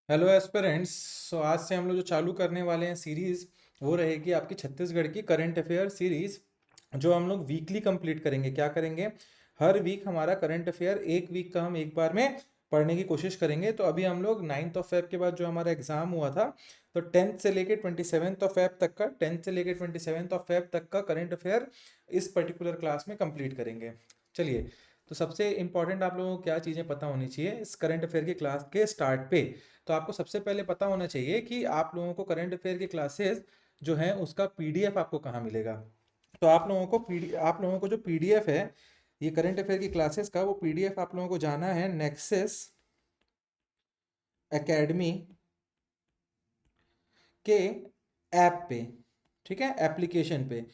Hello aspirants. सो आज से हम लोग जो चालू करने वाले हैं सीरीज़ वो रहेगी आपकी छत्तीसगढ़ की करंट अफेयर सीरीज़, जो हम लोग वीकली कंप्लीट करेंगे। क्या करेंगे? हर वीक हमारा करंट अफेयर एक वीक का हम एक बार में पढ़ने की कोशिश करेंगे। तो अभी हम लोग 9th ऑफ फेब के बाद जो हमारा एग्ज़ाम हुआ था, तो 10th से लेके 27th ऑफ फेब तक का 10th से लेके 27th ऑफ फेब तक का करंट अफेयर इस पर्टिकुलर क्लास में कंप्लीट करेंगे। चलिए, तो सबसे इम्पॉर्टेंट आप लोगों को क्या चीज़ें पता होनी चाहिए इस करंट अफेयर की क्लास के स्टार्ट पे। तो आपको सबसे पहले पता होना चाहिए कि आप लोगों को करंट अफेयर की क्लासेस जो हैं उसका पीडीएफ आपको कहाँ मिलेगा। तो आप लोगों को जो पीडीएफ है ये करंट अफेयर की क्लासेस का, वो पीडीएफ आप लोगों को जाना है नेक्सस एकेडमी के ऐप पे। ठीक है, एप्लीकेशन पे।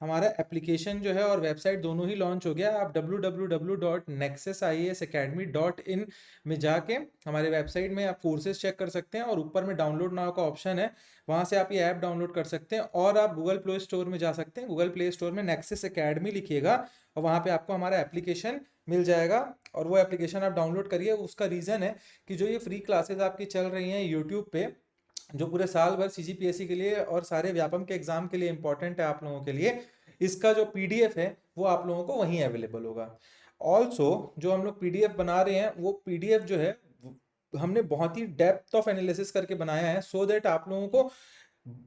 हमारा एप्लीकेशन जो है और वेबसाइट दोनों ही लॉन्च हो गया। आप www.nexusiasacademy.in में जाके हमारे वेबसाइट में आप कोर्सेज चेक कर सकते हैं, और ऊपर में डाउनलोड नाउ का ऑप्शन है, वहाँ से आप ये ऐप डाउनलोड कर सकते हैं। और आप गूगल प्ले स्टोर में जा सकते हैं, गूगल प्ले स्टोर में नेक्सस एकेडमी लिखिएगा और वहाँ पे आपको हमारा एप्लीकेशन मिल जाएगा। और वो एप्लीकेशन आप डाउनलोड करिए। उसका रीज़न है कि जो ये फ्री क्लासेज आपकी चल रही हैं यूट्यूब पे, जो पूरे साल भर सीजीपीएससी के लिए और सारे व्यापम के एग्जाम के लिए इंपॉर्टेंट है आप लोगों के लिए, इसका जो पीडीएफ है वो आप लोगों को वहीं अवेलेबल होगा। ऑल्सो जो हम लोग पीडीएफ बना रहे हैं, वो पीडीएफ जो है हमने बहुत ही डेप्थ ऑफ एनालिसिस करके बनाया है, सो दैट आप लोगों को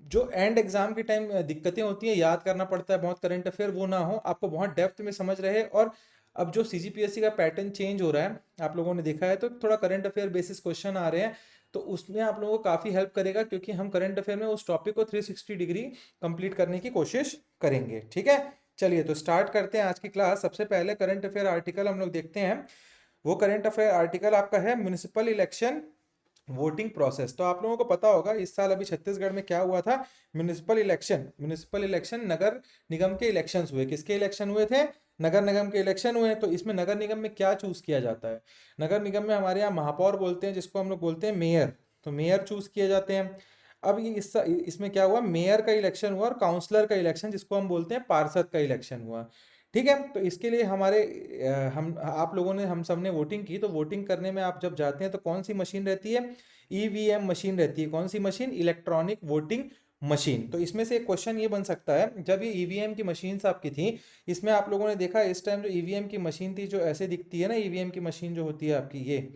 जो एंड एग्जाम के टाइम दिक्कतें होती हैं, याद करना पड़ता है बहुत करंट अफेयर, वो ना हो, आपको बहुत डेप्थ में समझ रहे। और अब जो सीजीपीएससी का पैटर्न चेंज हो रहा है, आप लोगों ने देखा है, तो थोड़ा करंट अफेयर बेसिस क्वेश्चन आ रहे हैं, तो उसमें आप लोगों को काफ़ी हेल्प करेगा, क्योंकि हम करंट अफेयर में उस टॉपिक को 360 डिग्री कंप्लीट करने की कोशिश करेंगे। ठीक है, चलिए तो स्टार्ट करते हैं आज की क्लास। सबसे पहले करंट अफेयर आर्टिकल हम लोग देखते हैं। वो करंट अफेयर आर्टिकल आपका है म्युनिसिपल इलेक्शन वोटिंग प्रोसेस। तो आप लोगों को पता होगा इस साल अभी छत्तीसगढ़ में क्या हुआ था। म्युनिसिपल इलेक्शन नगर निगम के इलेक्शंस हुए। किसके इलेक्शन हुए थे? नगर निगम के इलेक्शन हुए। तो इसमें नगर निगम में क्या चूज किया जाता है? नगर निगम में हमारे यहाँ महापौर बोलते हैं, जिसको हम लोग बोलते हैं मेयर। तो मेयर चूज किए जाते हैं। अब ये इसमें क्या हुआ, मेयर का इलेक्शन हुआ और काउंसलर का इलेक्शन, जिसको हम बोलते हैं पार्षद का इलेक्शन हुआ। ठीक है, तो इसके लिए हमारे हम आप लोगों ने हम सब ने वोटिंग की। तो वोटिंग करने में आप जब जाते हैं तो कौन सी मशीन रहती है? ईवीएम मशीन रहती है। कौन सी मशीन? Electronic voting machine. तो इसमें से एक क्वेश्चन ये बन सकता है, जब ये ईवीएम की मशीन आपकी थी, इसमें आप लोगों ने देखा इस टाइम जो ईवीएम की मशीन थी, जो ऐसे दिखती है ना, ईवीएम की मशीन जो होती है आपकी, ये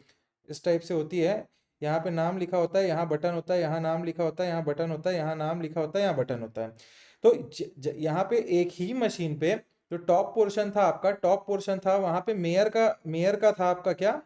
इस टाइप से होती है। यहाँ पे नाम लिखा होता है, यहाँ बटन होता है, यहाँ नाम लिखा होता है, यहाँ बटन होता है, यहाँ नाम लिखा होता है, यहाँ बटन होता है। तो यहाँ पे एक ही मशीन पे जो टॉप पोर्शन था आपका, टॉप पोर्शन था, वहां पे मेयर का था आपका क्या,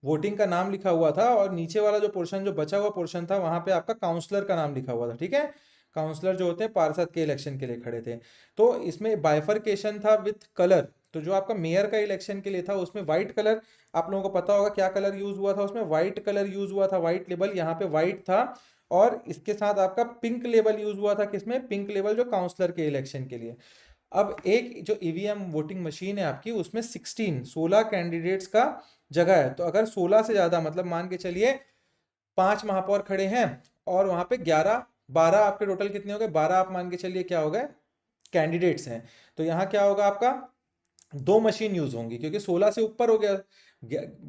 वोटिंग का नाम लिखा हुआ था। और नीचे वाला जो पोर्शन, जो बचा हुआ पोर्शन था, वहां पे आपका काउंसलर का नाम लिखा हुआ था। ठीक है, काउंसलर जो होते हैं पार्षद के इलेक्शन के लिए खड़े थे। तो इसमें बाइफरकेशन था विथ कलर। तो जो आपका मेयर का इलेक्शन के लिए था, उसमें व्हाइट कलर, आप लोगों को पता होगा क्या कलर यूज हुआ था उसमें? व्हाइट कलर यूज हुआ था, व्हाइट लेबल यहाँ पे व्हाइट था। और इसके साथ आपका पिंक लेबल यूज हुआ था। किसमें? पिंक लेबल जो काउंसलर के इलेक्शन के लिए। अब एक जो ईवीएम वोटिंग मशीन है आपकी, उसमें 16 कैंडिडेट्स का जगह है। तो अगर 16 से ज्यादा, मतलब मान के चलिए 5 महापौर खड़े हैं, और वहां पे 11 12 आपके टोटल कितने हो गए? 12 आप मान के चलिए क्या हो गए, कैंडिडेट्स हैं। तो यहाँ क्या होगा आपका, दो मशीन यूज होंगी, क्योंकि 16 से ऊपर हो गया।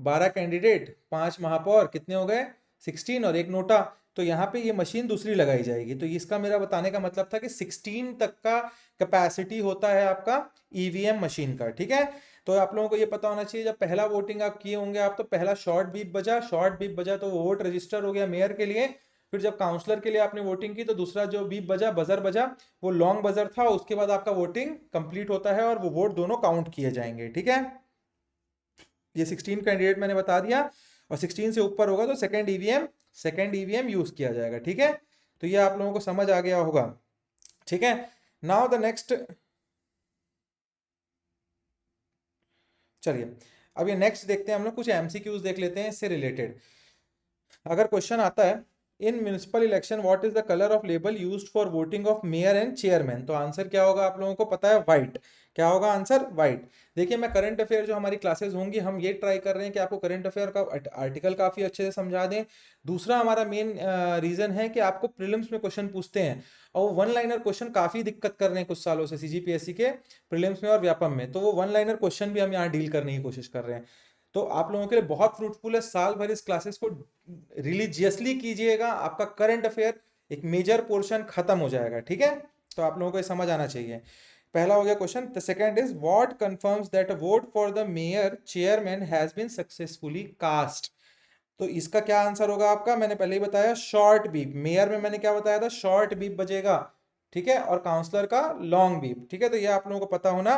12 कैंडिडेट, 5 महापौर, कितने हो गए? 16, और एक नोटा। तो यहाँ पे ये मशीन दूसरी लगाई जाएगी। तो इसका मेरा बताने का मतलब था कि 16 तक का कैपेसिटी होता है आपका ईवीएम मशीन का। ठीक है, तो आप लोगों को ये पता होना चाहिए, जब पहला वोटिंग आप किए होंगे आप, तो पहला शॉर्ट बीप बजा तो वो वोट रजिस्टर हो गया मेयर के लिए। फिर जब काउंसलर के लिए आपने वोटिंग की, तो दूसरा जो बीप बजा, बजर बजा, वो लॉन्ग बजर था। उसके बाद आपका वोटिंग कंप्लीट होता है और वो वोट दोनों काउंट किए जाएंगे। ठीक है, ये 16 कैंडिडेट मैंने बता दिया। और 16 से ऊपर होगा तो सेकेंड ईवीएम यूज किया जाएगा। ठीक है, तो ये आप लोगों को समझ आ गया होगा। ठीक है, नाउ द नेक्स्ट, चलिए अब ये नेक्स्ट देखते हैं हम लोग, कुछ एमसीक्यूज देख लेते हैं इससे रिलेटेड। अगर क्वेश्चन आता है, in municipal election what is the colour of label used for voting of mayor and chairman, तो आंसर क्या होगा आप लोगों को पता है? व्हाइट। क्या होगा आंसर? व्हाइट। देखिए, मैं करंट अफेयर जो हमारी क्लासेस होंगी, हम ये ट्राई कर रहे हैं कि आपको करंट अफेयर का आर्टिकल काफी अच्छे से समझा दें। दूसरा हमारा मेन रीजन है कि आपको प्रीलिम्स में क्वेश्चन पूछते हैं, और वन लाइनर क्वेश्चन काफी दिक्कत कर रहे हैं कुछ सालों से सीजीपीएससी के प्रीलिम्स में और व्यापम में। तो वो वन लाइनर क्वेश्चन भी हम यहाँ डील करने की कोशिश कर रहे हैं। तो आप लोगों के लिए बहुत फ्रूटफुल है, साल भर इस क्लासेस को रिलीजियसली कीजिएगा, आपका करंट अफेयर एक मेजर पोर्शन खत्म हो जाएगा, ठीक है। तो आप लोगों को ये समझ आना चाहिए। पहला हो गया question. The second is what confirms that a vote for the mayor chairman has been successfully cast. तो इसका क्या आंसर होगा आपका, मैंने पहले ही बताया शॉर्ट बीप। मेयर में मैंने क्या बताया था, शॉर्ट बीप बजेगा, ठीक है, और काउंसलर का लॉन्ग बीप, ठीक है। तो ये आप लोगों को पता होना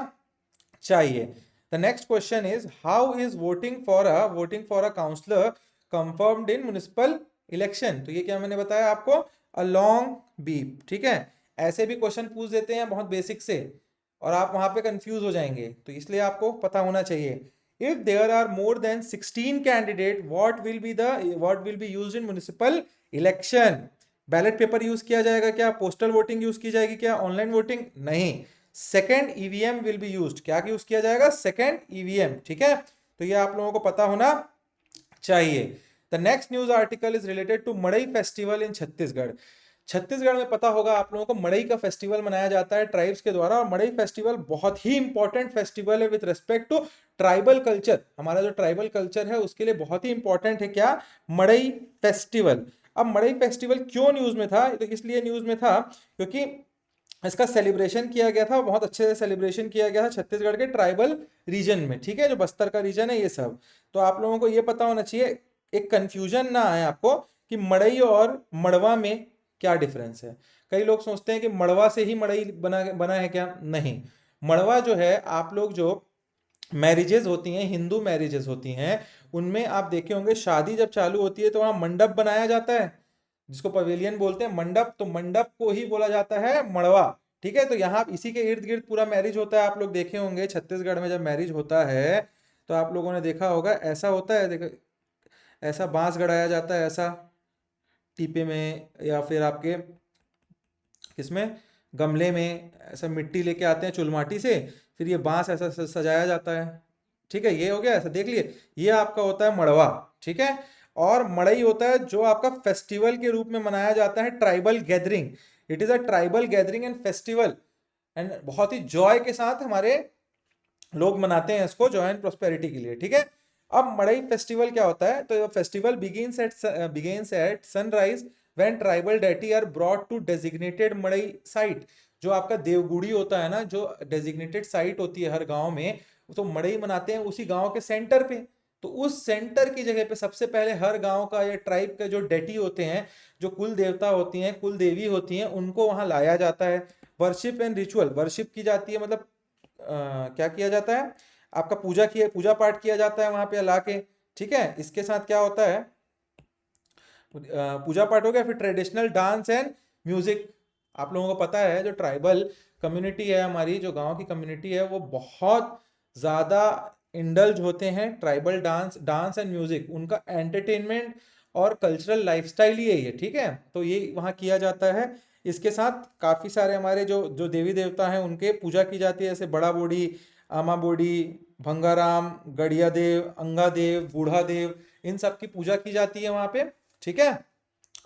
चाहिए। The next question is how is voting for a councillor confirmed in municipal election. तो ये क्या मैंने बताया आपको, अ लॉन्ग बीप, ठीक है। ऐसे भी क्वेश्चन पूछ देते हैं बहुत बेसिक से और आप वहां पे कंफ्यूज हो जाएंगे, तो इसलिए आपको पता होना चाहिए। if there are more than 16 candidate what will be used in municipal election। Ballot paper use किया जाएगा क्या, पोस्टल वोटिंग यूज की जाएगी क्या, ऑनलाइन वोटिंग नहीं, second EVM will be used. क्या यूज किया जाएगा, सेकेंड ईवीएम, ठीक है। तो ये आप लोगों को पता होना चाहिए। The next news article is related to Madai festival in Chhattisgarh. Chhattisgarh में पता होगा आप लोगों को मड़ई का फेस्टिवल मनाया जाता है ट्राइब्स के द्वारा, और मड़ई फेस्टिवल बहुत ही इंपॉर्टेंट फेस्टिवल है with respect to tribal culture. हमारा जो ट्राइबल कल्चर है उसके लिए बहुत ही इंपॉर्टेंट है क्या, मड़ई फेस्टिवल। अब मड़ई फेस्टिवल क्यों न्यूज में था, तो इसलिए न्यूज में था क्योंकि इसका सेलिब्रेशन किया गया था, बहुत अच्छे से सेलिब्रेशन किया गया था छत्तीसगढ़ के ट्राइबल रीजन में, ठीक है, जो बस्तर का रीजन है ये सब। तो आप लोगों को ये पता होना चाहिए, एक कंफ्यूजन ना आए आपको कि मड़ई और मड़वा में क्या डिफरेंस है। कई लोग सोचते हैं कि मड़वा से ही मड़ई बना बना है, क्या नहीं। मड़वा जो है, आप लोग जो मैरिजेज होती हैं, हिंदू मैरिजेज होती हैं, उनमें आप देखे होंगे शादी जब चालू होती है तो वहां मंडप बनाया जाता है, जिसको पवेलियन बोलते हैं, मंडप। तो मंडप को ही बोला जाता है मड़वा, ठीक है। तो यहाँ इसी के इर्द गिर्द पूरा मैरिज होता है। आप लोग देखे होंगे छत्तीसगढ़ में जब मैरिज होता है तो आप लोगों ने देखा होगा ऐसा होता है, देखो ऐसा बांस गड़ाया जाता है, ऐसा टीपे में या फिर आपके किसमें, गमले में, ऐसा मिट्टी लेके आते हैं चुलमाटी से, फिर ये बांस ऐसा सजाया जाता है, ठीक है। ये हो गया, ऐसा देख लिए, ये आपका होता है मड़वा, ठीक है। और मड़ई होता है जो आपका फेस्टिवल के रूप में मनाया जाता है, tribal gathering. It is a tribal gathering and festival, and बहुत ही जॉय के साथ हमारे लोग मनाते हैं इसको, जॉय एंड प्रोस्पेरिटी के लिए, ठीक है। अब मड़ई फेस्टिवल क्या होता है, तो festival begins at sunrise when tribal deity are brought to designated Madai site. जो आपका देवगुड़ी होता है ना, जो डेजिग्नेटेड साइट होती है हर गांव में, तो मड़ई मनाते हैं उसी गांव के सेंटर पे। तो उस सेंटर की जगह पे सबसे पहले हर गांव का या ट्राइब के जो डेटी होते हैं, जो कुल देवता होती हैं, कुल देवी होती हैं, उनको वहां लाया जाता है। वर्शिप एंड रिचुअल, वर्शिप की जाती है, मतलब क्या किया जाता है, आपका पूजा पाठ किया जाता है वहां पे लाके, ठीक है। इसके साथ क्या होता है, पूजा पाठ हो गया, फिर ट्रेडिशनल डांस एंड म्यूजिक। आप लोगों को पता है जो ट्राइबल कम्युनिटी है हमारी, जो गांव की कम्युनिटी है, वो बहुत ज़्यादा इंडल्ज होते हैं ट्राइबल डांस एंड म्यूजिक। उनका एंटरटेनमेंट और कल्चरल लाइफस्टाइल ही है, ठीक है। तो ये वहाँ किया जाता है। इसके साथ काफ़ी सारे हमारे जो जो देवी देवता हैं उनके पूजा की जाती है, जैसे बड़ा बोडी, आमा बोडी, भंगाराम, गड़िया देव, अंगा देव, बूढ़ा देव, इन सब की पूजा की जाती है वहाँ पे, ठीक है।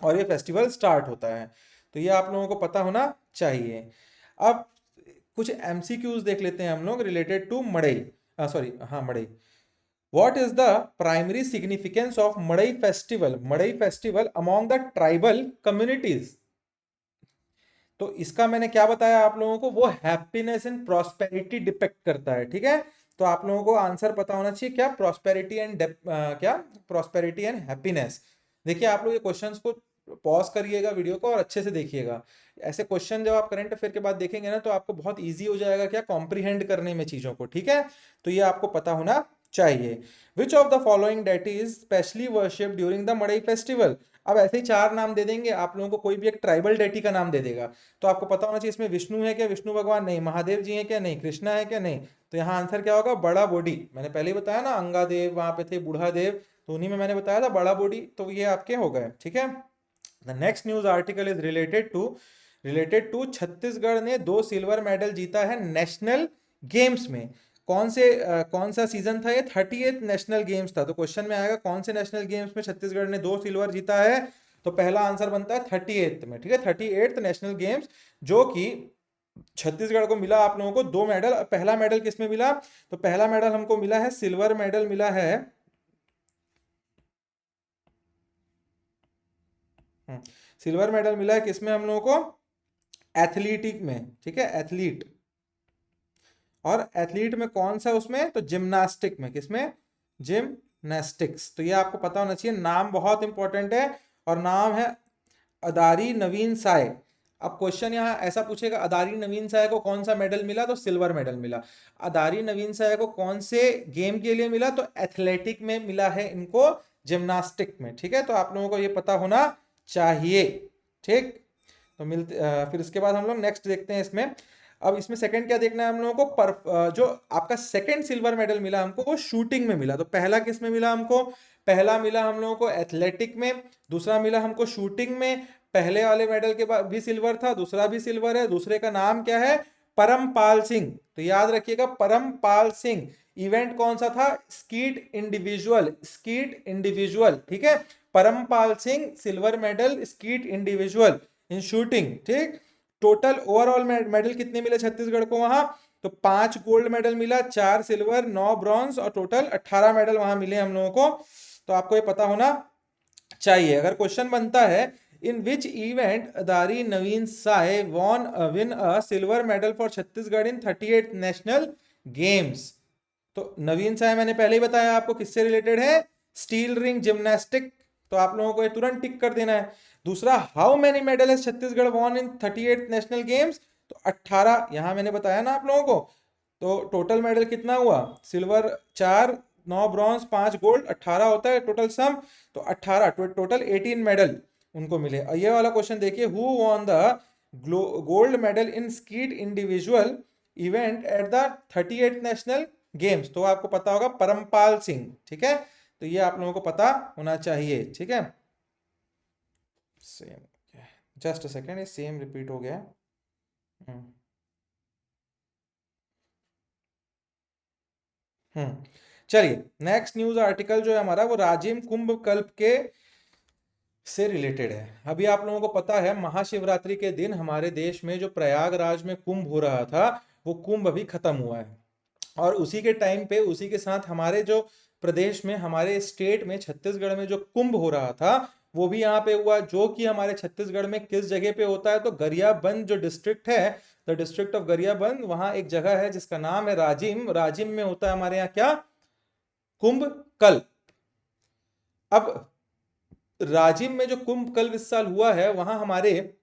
और ये फेस्टिवल स्टार्ट होता है। तो ये आप लोगों को पता होना चाहिए। अब कुछ एमसीक्यूज देख लेते हैं हम लोग रिलेटेड टू मड़ई, सॉरी हाँ Madai. What is the primary significance of Madai festival among the tribal communities. तो इसका मैंने क्या बताया आप लोगों को, वो हैप्पीनेस एंड प्रॉस्पेरिटी डिपेक्ट करता है, ठीक है। तो आप लोगों को आंसर पता होना चाहिए क्या, प्रॉस्पेरिटी एंड क्या, प्रॉस्पेरिटी एंड हैप्पीनेस। देखिए आप लोग ये क्वेश्चंस को पॉज करिएगा वीडियो को और अच्छे से देखिएगा। ऐसे क्वेश्चन जब आप करंट अफेयर के बाद देखेंगे ना, तो आपको बहुत इजी हो जाएगा क्या, कॉम्प्रिहेंड करने में चीजों को, ठीक है। तो ये आपको पता होना चाहिए। विच of the following deity is specially worship during the Madai festival. अब ऐसे ही 4 नाम दे देंगे आप लोगों को, कोई भी एक ट्राइबल डेटी का नाम दे देगा। तो आपको पता होना चाहिए इसमें विष्णु है क्या, विष्णु भगवान नहीं, महादेव जी हैं क्या नहीं, कृष्णा है क्या नहीं। तो यहाँ आंसर क्या होगा, बड़ा बोडी। मैंने पहले ही बताया ना, अंगा देव वहां पे थे, बूढ़ा देव, तो उन्हीं में मैंने बताया था बड़ा बोडी। तो ये आपके हो गए, ठीक है। The next news article is related to Chhattisgarh ने 2 सिल्वर मेडल जीता है नेशनल गेम्स में। कौन सा सीजन था ये, 38th नेशनल गेम्स था। तो क्वेश्चन में आएगा कौन से नेशनल गेम्स में छत्तीसगढ़ ने 2 सिल्वर जीता है। तो पहला आंसर बनता है 38th में, ठीक है, 38th नेशनल गेम्स, जो कि छत्तीसगढ़ को मिला आप लोगों को 2 मेडल। पहला मेडल किसमें मिला, तो पहला मेडल हमको मिला है, सिल्वर मेडल मिला है सिल्वर मेडल मिला है किसमें हम लोगों को? एथलीटिक में, ठीक है, एथलीट। और एथलीट में कौन सा? उसमें तो जिम्नास्टिक में। किसमें? जिम्नास्टिक्स। तो ये आपको पता होना चाहिए, नाम बहुत इंपॉर्टेंट है। और नाम है अदारी नवीन साय। अब क्वेश्चन यहाँ ऐसा पूछेगा, अदारी नवीन साय को कौन सा मेडल मिला? तो सिल्वर मेडल मिला। अदारी नवीन साय को कौन से गेम के लिए मिला? तो एथलेटिक में मिला है इनको, जिम्नास्टिक में। ठीक है, तो आप लोगों को ये पता होना चाहिए। ठीक, तो मिलते फिर इसके बाद हम लोग नेक्स्ट देखते हैं इसमें। अब इसमें सेकंड क्या देखना है हम लोगों को? जो आपका सेकंड सिल्वर मेडल मिला हमको वो शूटिंग में मिला। तो पहला किस में मिला हमको? पहला मिला हम लोगों को एथलेटिक में, दूसरा मिला हमको शूटिंग में। पहले वाले मेडल के बाद भी सिल्वर था, दूसरा भी सिल्वर है। दूसरे का नाम क्या है? परमपाल सिंह। तो याद रखिएगा, परमपाल सिंह। इवेंट कौन सा था? Skeet individual, skeet individual. ठीक है, Parampal Singh silver medal skeet individual in shooting. ठीक, टोटल ओवरऑल मेडल कितने मिले छत्तीसगढ़ को वहां? तो 5 गोल्ड मेडल मिला, 4 सिल्वर, 9 ब्रॉन्ज और टोटल 18 मेडल वहां मिले हम लोगों को। तो आपको ये पता होना चाहिए। अगर क्वेश्चन बनता है, इन विच इवेंट अदारी Naveen Sai won win a silver medal for Chhattisgarh in 38th national games. तो नवीन साय मैंने पहले ही बताया आपको किससे रिलेटेड है? Steel ring gymnastic. तो आप लोगों को ये तुरंत टिक कर देना है। दूसरा, हाउ मेनी मेडल है छत्तीसगढ़ वॉन इन 38th नेशनल गेम्स? तो 18 यहां मैंने बताया ना आप लोगों को। तो टोटल मेडल कितना हुआ? सिल्वर 4, 9 ब्रॉन्ज, 5 गोल्ड, 18 होता है टोटल सम। तो 18 टोटल 18 मेडल उनको मिले। और ये वाला क्वेश्चन देखिए, who won the gold medal in skeet individual event at the 38th national games? तो आपको पता होगा परमपाल सिंह। ठीक है, तो ये आप लोगों को पता होना चाहिए। ठीक है, सेम, जस्ट अ सेकेंड, ये सेम रिपीट हो गया। चलिए, नेक्स्ट न्यूज आर्टिकल जो है हमारा वो राजिम कुंभ कल्प के से रिलेटेड है। अभी आप लोगों को पता है, महाशिवरात्रि के दिन हमारे देश में जो प्रयागराज में कुंभ हो रहा था, वो कुंभ अभी खत्म हुआ है। और उसी के टाइम पे, उसी के साथ हमारे जो प्रदेश में, हमारे स्टेट में, छत्तीसगढ़ में जो कुंभ हो रहा था वो भी यहाँ पे हुआ। जो कि हमारे छत्तीसगढ़ में किस जगह पे होता है? तो गरियाबंद जो डिस्ट्रिक्ट है, द डिस्ट्रिक्ट ऑफ गरियाबंद, वहां एक जगह है जिसका नाम है राजिम। राजिम में होता है हमारे यहाँ क्या? कुंभ कल्प। अब राजिम में जो कुंभ कल्प इस साल हुआ है, वहां हमारे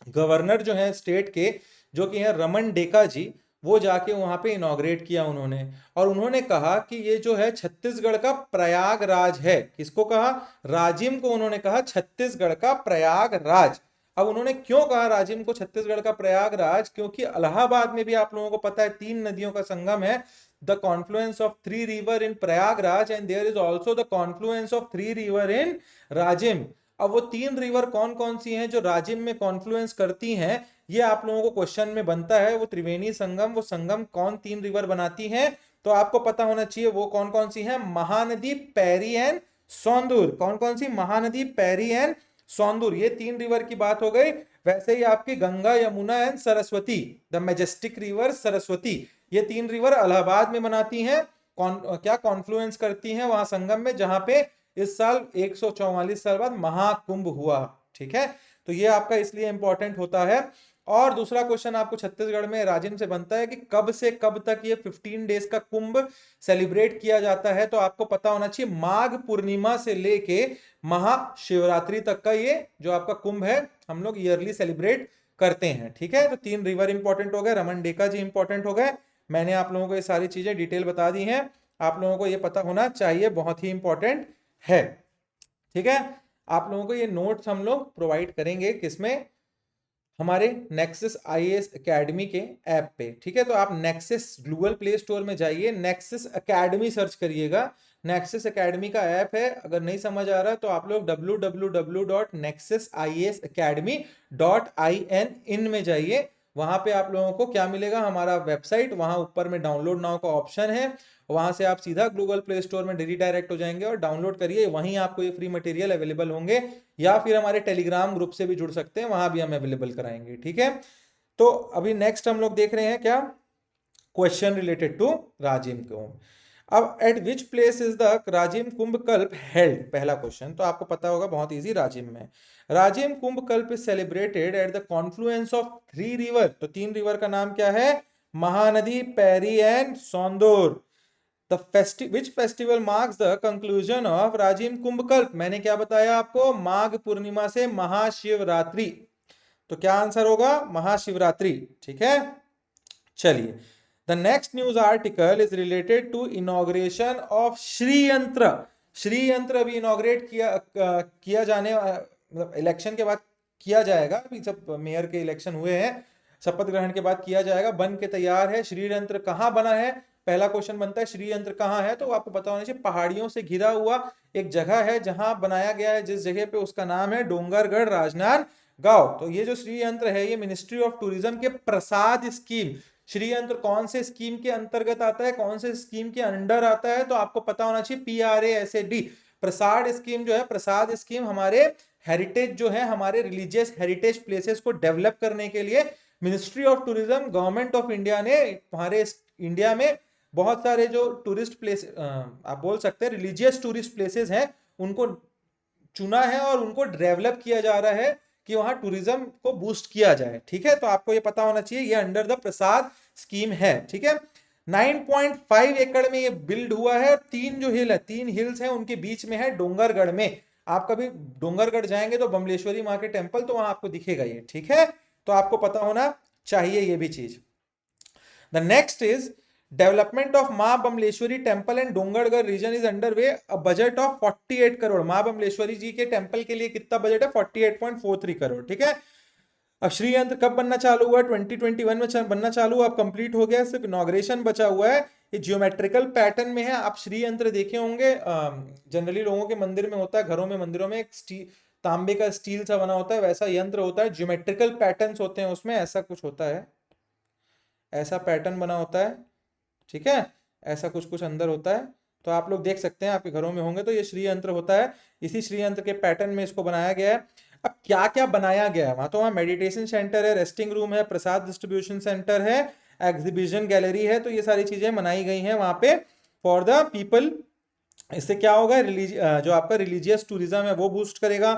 गवर्नर जो है स्टेट के, जो कि है रमन डेका जी, वो जाके वहां पे इनॉग्रेट किया उन्होंने। और उन्होंने कहा कि ये जो है छत्तीसगढ़ का प्रयागराज है। किसको कहा? राजिम को उन्होंने कहा छत्तीसगढ़ का प्रयागराज। अब उन्होंने क्यों कहा राजिम को छत्तीसगढ़ का प्रयागराज? क्योंकि इलाहाबाद में भी आप लोगों को पता है 3 नदियों का संगम है, the confluence of 3 river in Prayagraj, and there is also the confluence of 3 river in Rajim. अब वो 3 रिवर कौन कौन सी हैं जो राजिम में कॉन्फ्लुएंस करती हैं? ये आप लोगों को क्वेश्चन में बनता है। वो त्रिवेणी संगम, वो संगम कौन 3 रिवर बनाती हैं? तो आपको पता होना चाहिए वो कौन कौन सी हैं। महानदी, पैरी एंड सौंदूर। कौन कौन सी? महानदी, पैरी एंड सौंदूर। ये 3 रिवर की बात हो गई। वैसे ही आपकी Ganga, Yamuna and Saraswati, the majestic river Saraswati, ये 3 रिवर इलाहाबाद में बनाती हैं। क्या कॉन्फ्लुएंस करती हैं वहां संगम में, जहां पे इस साल 144 साल बाद महाकुंभ हुआ। ठीक है, तो ये आपका इसलिए इंपॉर्टेंट होता है। और दूसरा क्वेश्चन आपको छत्तीसगढ़ में राजिम से बनता है कि कब से कब तक ये 15 डेज का कुंभ सेलिब्रेट किया जाता है? तो आपको पता होना चाहिए, माघ पूर्णिमा से लेके महाशिवरात्रि तक का ये जो आपका कुंभ है हम लोग ईयरली सेलिब्रेट करते हैं। ठीक है, तो 3 रिवर इंपॉर्टेंट हो गए, रमन डेका जी इंपॉर्टेंट हो गए। मैंने आप लोगों को ये सारी चीजें डिटेल बता दी हैं, आप लोगों को ये पता होना चाहिए, बहुत ही इंपॉर्टेंट है। ठीक है, आप लोगों को ये नोट्स हम लोग प्रोवाइड करेंगे किसमें? हमारे नेक्सस आईएएस एकेडमी के ऐप पे। ठीक है, तो आप नेक्सस गूगल प्ले स्टोर में जाइए, नेक्सस एकेडमी सर्च करिएगा। नेक्सस एकेडमी का ऐप है। अगर नहीं समझ आ रहा तो आप लोग www.nexusisacademy.in में जाइए। वहां पे आप लोगों को क्या मिलेगा? हमारा वेबसाइट, वहां ऊपर में डाउनलोड नाउ का ऑप्शन है, वहां से आप सीधा गूगल प्ले स्टोर में डायरेक्ट हो जाएंगे और डाउनलोड करिए। वहीं आपको ये फ्री मटेरियल अवेलेबल होंगे, या फिर हमारे टेलीग्राम ग्रुप से भी जुड़ सकते हैं, वहां भी हम अवेलेबल कराएंगे। ठीक है, तो अभी नेक्स्ट हम लोग देख रहे हैं क्या? Question related to Rajim Kumbh. अब at which place is the Rajim Kumbh Kalp held, पहला क्वेश्चन तो आपको पता होगा, बहुत इजी, राजिम में। Rajim Kumbh Kalp is celebrated at the confluence of 3 river, तो 3 रिवर का नाम क्या है? Mahanadi, Pairi and Sondur. Which festival marks the conclusion of Rajim Kumbh Kalp? मैंने क्या बताया आपको? माघ पूर्णिमा से महाशिवरात्रि। तो क्या आंसर होगा? महाशिवरात्रि। ठीक है, चलिए। The next news article is related to inauguration of Shri Yantra. Shri यंत्र अभी इनॉग्रेट किया जाने, मतलब इलेक्शन के बाद किया जाएगा। अभी जब मेयर के इलेक्शन हुए हैं, शपथ ग्रहण के बाद किया जाएगा, बन के तैयार है। श्री यंत्र कहाँ बना है? पहला क्वेश्चन बनता है श्री यंत्र कहाँ है, तो आपको पता होना चाहिए पहाड़ियों से घिरा हुआ एक जगह है जहां बनाया गया है, जिस जगह पे उसका नाम है डोंगरगढ़ राजनांदगांव। तो ये जो श्री यंत्र है, ये मिनिस्ट्री ऑफ टूरिज्म के प्रसाद स्कीम, श्री यंत्र कौन से स्कीम के अंतर्गत आता है, कौन से स्कीम के अंडर आता है? तो आपको पता होना चाहिए PRASAD, प्रसाद स्कीम जो है, प्रसाद स्कीम हमारे हेरिटेज जो है, हमारे रिलीजियस हेरिटेज प्लेसेस को डेवलप करने के लिए ministry of tourism, government of India ने हमारे इंडिया में बहुत सारे जो टूरिस्ट प्लेस, आप बोल सकते हैं रिलीजियस टूरिस्ट प्लेसेस हैं, उनको चुना है और उनको डेवलप किया जा रहा है कि वहां टूरिज्म को बूस्ट किया जाए। ठीक है, तो आपको ये पता होना चाहिए, ये अंडर द प्रसाद स्कीम है। ठीक है, 9.5 एकड़ में ये बिल्ड हुआ है। 3 जो हिल है, 3 हिल्स हैं, उनके बीच में है डोंगरगढ़ में। आप कभी डोंगरगढ़ जाएंगे तो बमलेश्वरी माँ के टेम्पल, तो वहां आपको दिखेगा ये। ठीक है, तो आपको पता होना चाहिए ये भी चीज। The next is development of Maa Bamleshwari temple and Dongargarh region is under way, a budget of 48 crore. Maa Bamleshwari जी के टेम्पल के लिए कितना बजट है? 48.43 करोड़। ठीक है, अब श्री यंत्र कब बनना चालू हुआ? 2021 में बनना चालू हुआ, अब कंप्लीट हो गया, सिर्फ इनॉग्रेशन बचा हुआ है। ये जियोमेट्रिकल पैटर्न में है। आप श्री यंत्र देखे होंगे, जनरली लोगों के मंदिर में होता है, घरों में, मंदिरों में एक तांबे का स्टील सा बना होता है, वैसा यंत्र होता है, जियोमेट्रिकल पैटर्न्स होते हैं उसमें, ऐसा कुछ होता है, ऐसा पैटर्न बना होता है। ठीक है, ऐसा कुछ कुछ अंदर होता है, तो आप लोग देख सकते हैं, आपके घरों में होंगे, तो ये श्री यंत्र होता है। इसी श्री यंत्र के पैटर्न में इसको बनाया गया है। अब क्या क्या बनाया गया है वहां? तो वहाँ मेडिटेशन सेंटर है, रेस्टिंग रूम है, प्रसाद डिस्ट्रीब्यूशन सेंटर है, एग्जीबिशन गैलरी है, तो ये सारी चीजें बनाई गई हैं वहां पे फॉर द पीपल। इससे क्या होगा? जो आपका रिलीजियस टूरिज्म है वो बूस्ट करेगा,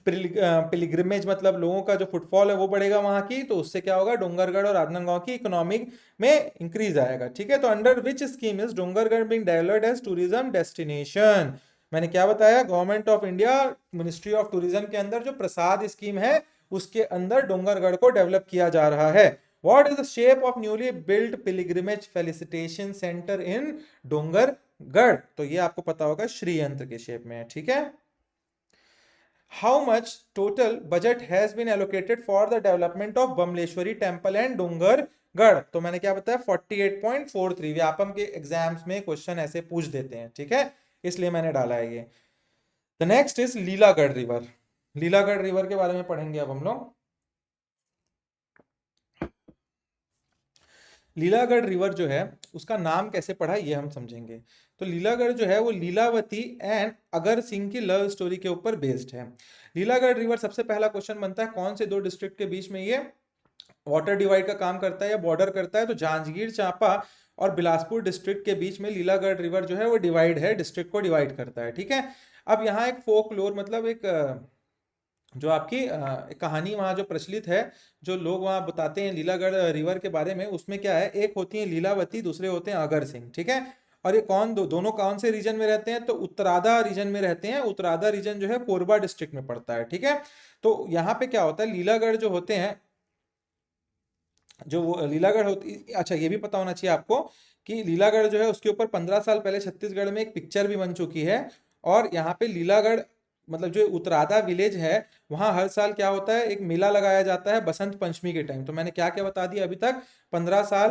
पिलिग्रिमेज मतलब लोगों का जो फुटफॉल है वो बढ़ेगा वहां की, तो उससे क्या होगा? डोंगरगढ़ और राजनांदगांव की इकोनॉमिक में इंक्रीज आएगा। ठीक है, तो under which scheme is Dongargarh being developed as tourism destination? मैंने क्या बताया? Government of India, ministry of tourism के अंदर जो प्रसाद स्कीम है, उसके अंदर डोंगरगढ़ को डेवलप किया जा रहा है। What is the shape of newly built pilgrimage felicitation center in Dongargarh? तो ये आपको पता होगा, श्री यंत्र के शेप में है। ठीक है, how much total budget has been allocated for the development of Bamleshwari temple and Dongargarh? तो मैंने क्या बताया? 48.43। व्यापम के एग्जाम्स में क्वेश्चन ऐसे पूछ देते हैं। ठीक है, इसलिए मैंने डाला है ये। The next is Leelagarh river. Leelagarh river के बारे में पढ़ेंगे अब हम लोग। लीलागढ़ रिवर जो है, उसका नाम कैसे पढ़ा ये हम समझेंगे। तो लीलागढ़ जो है वो लीलावती एंड अगर सिंह की लव स्टोरी के ऊपर बेस्ड है। लीलागढ़ रिवर, सबसे पहला क्वेश्चन बनता है, कौन से 2 डिस्ट्रिक्ट के बीच में ये वाटर डिवाइड का काम करता है या बॉर्डर करता है? तो जांजगीर चांपा और बिलासपुर डिस्ट्रिक्ट के बीच में लीलागढ़ रिवर जो है वो डिवाइड है, डिस्ट्रिक्ट को डिवाइड करता है। ठीक है, अब यहाँ एक फोकलोर, मतलब एक जो आपकी एक कहानी वहाँ जो प्रचलित है, जो लोग वहाँ बताते हैं लीलागढ़ रिवर के बारे में, उसमें क्या है? एक होती है लीलावती, दूसरे होते हैं अगर सिंह। ठीक है, और ये दोनों कौन से रीजन में रहते हैं? तो उत्तराधा रीजन में रहते हैं। उत्तराधा रीजन जो है कोरबा डिस्ट्रिक्ट में पड़ता है। ठीक है, तो यहाँ पे क्या होता है? लीलागढ़ जो होते हैं, जो वो लीलागढ़ होती, अच्छा ये भी पता होना चाहिए आपको कि लीलागढ़ जो है उसके ऊपर 15 साल पहले छत्तीसगढ़ में एक पिक्चर भी बन चुकी है। और यहाँ पे लीलागढ़, मतलब जो उत्तराधा विलेज है, वहाँ हर साल क्या होता है? एक मेला लगाया जाता है बसंत पंचमी के टाइम। तो मैंने क्या क्या बता दिया अभी तक? 15 साल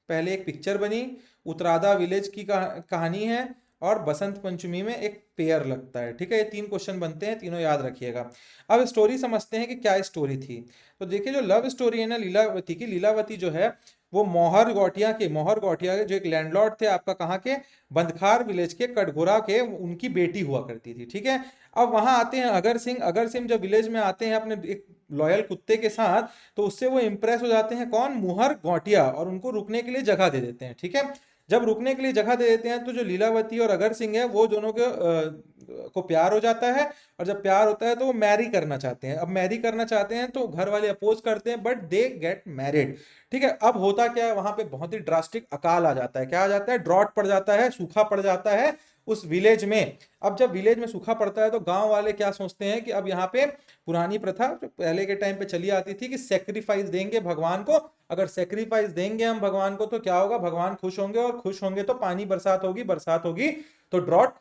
पहले एक पिक्चर बनी, उत्तराधा विलेज की कहानी है, और बसंत पंचमी में एक पेयर लगता है। ठीक है, ये 3 क्वेश्चन बनते हैं, तीनों याद रखिएगा। अब स्टोरी समझते हैं कि क्या स्टोरी थी। तो देखिए, जो लव स्टोरी है ना लीलावती की, लीलावती जो है वो मोहर गौटिया के जो एक लैंडलॉर्ड थे आपका, कहाँ के? बंदखार विलेज के, कटघोरा के, उनकी बेटी हुआ करती थी। ठीक है, अब वहां आते हैं अगर सिंह। अगर सिंह जब विलेज में आते हैं अपने एक लॉयल कुत्ते के साथ, तो उससे वो इंप्रेस हो जाते हैं, कौन? मोहर गौटिया, और उनको रुकने के लिए जगह दे देते हैं। ठीक है, जब रुकने के लिए जगह दे देते हैं तो जो लीलावती और अगर सिंह है वो दोनों को प्यार हो जाता है, और जब प्यार होता है तो वो मैरी करना चाहते हैं। अब मैरी करना चाहते हैं तो घर वाले अपोज करते हैं, बट दे गेट मैरिड। ठीक है, अब होता क्या है, वहां पे बहुत ही ड्रास्टिक अकाल आ जाता है। क्या आ जाता है? ड्रॉट पड़ जाता है, सूखा पड़ जाता है उस विलेज में। अब जब विलेज में सूखा पड़ता है तो गांव वाले क्या सोचते हैं कि अब यहाँ पे पुरानी प्रथा जो पहले के टाइम पे चली आती थी कि सेक्रीफाइस देंगे भगवान को। अगर सेक्रीफाइस देंगे हम भगवान को तो क्या होगा, भगवान खुश होंगे, और खुश होंगे तो पानी बरसात होगी, बरसात होगी तो ड्रॉट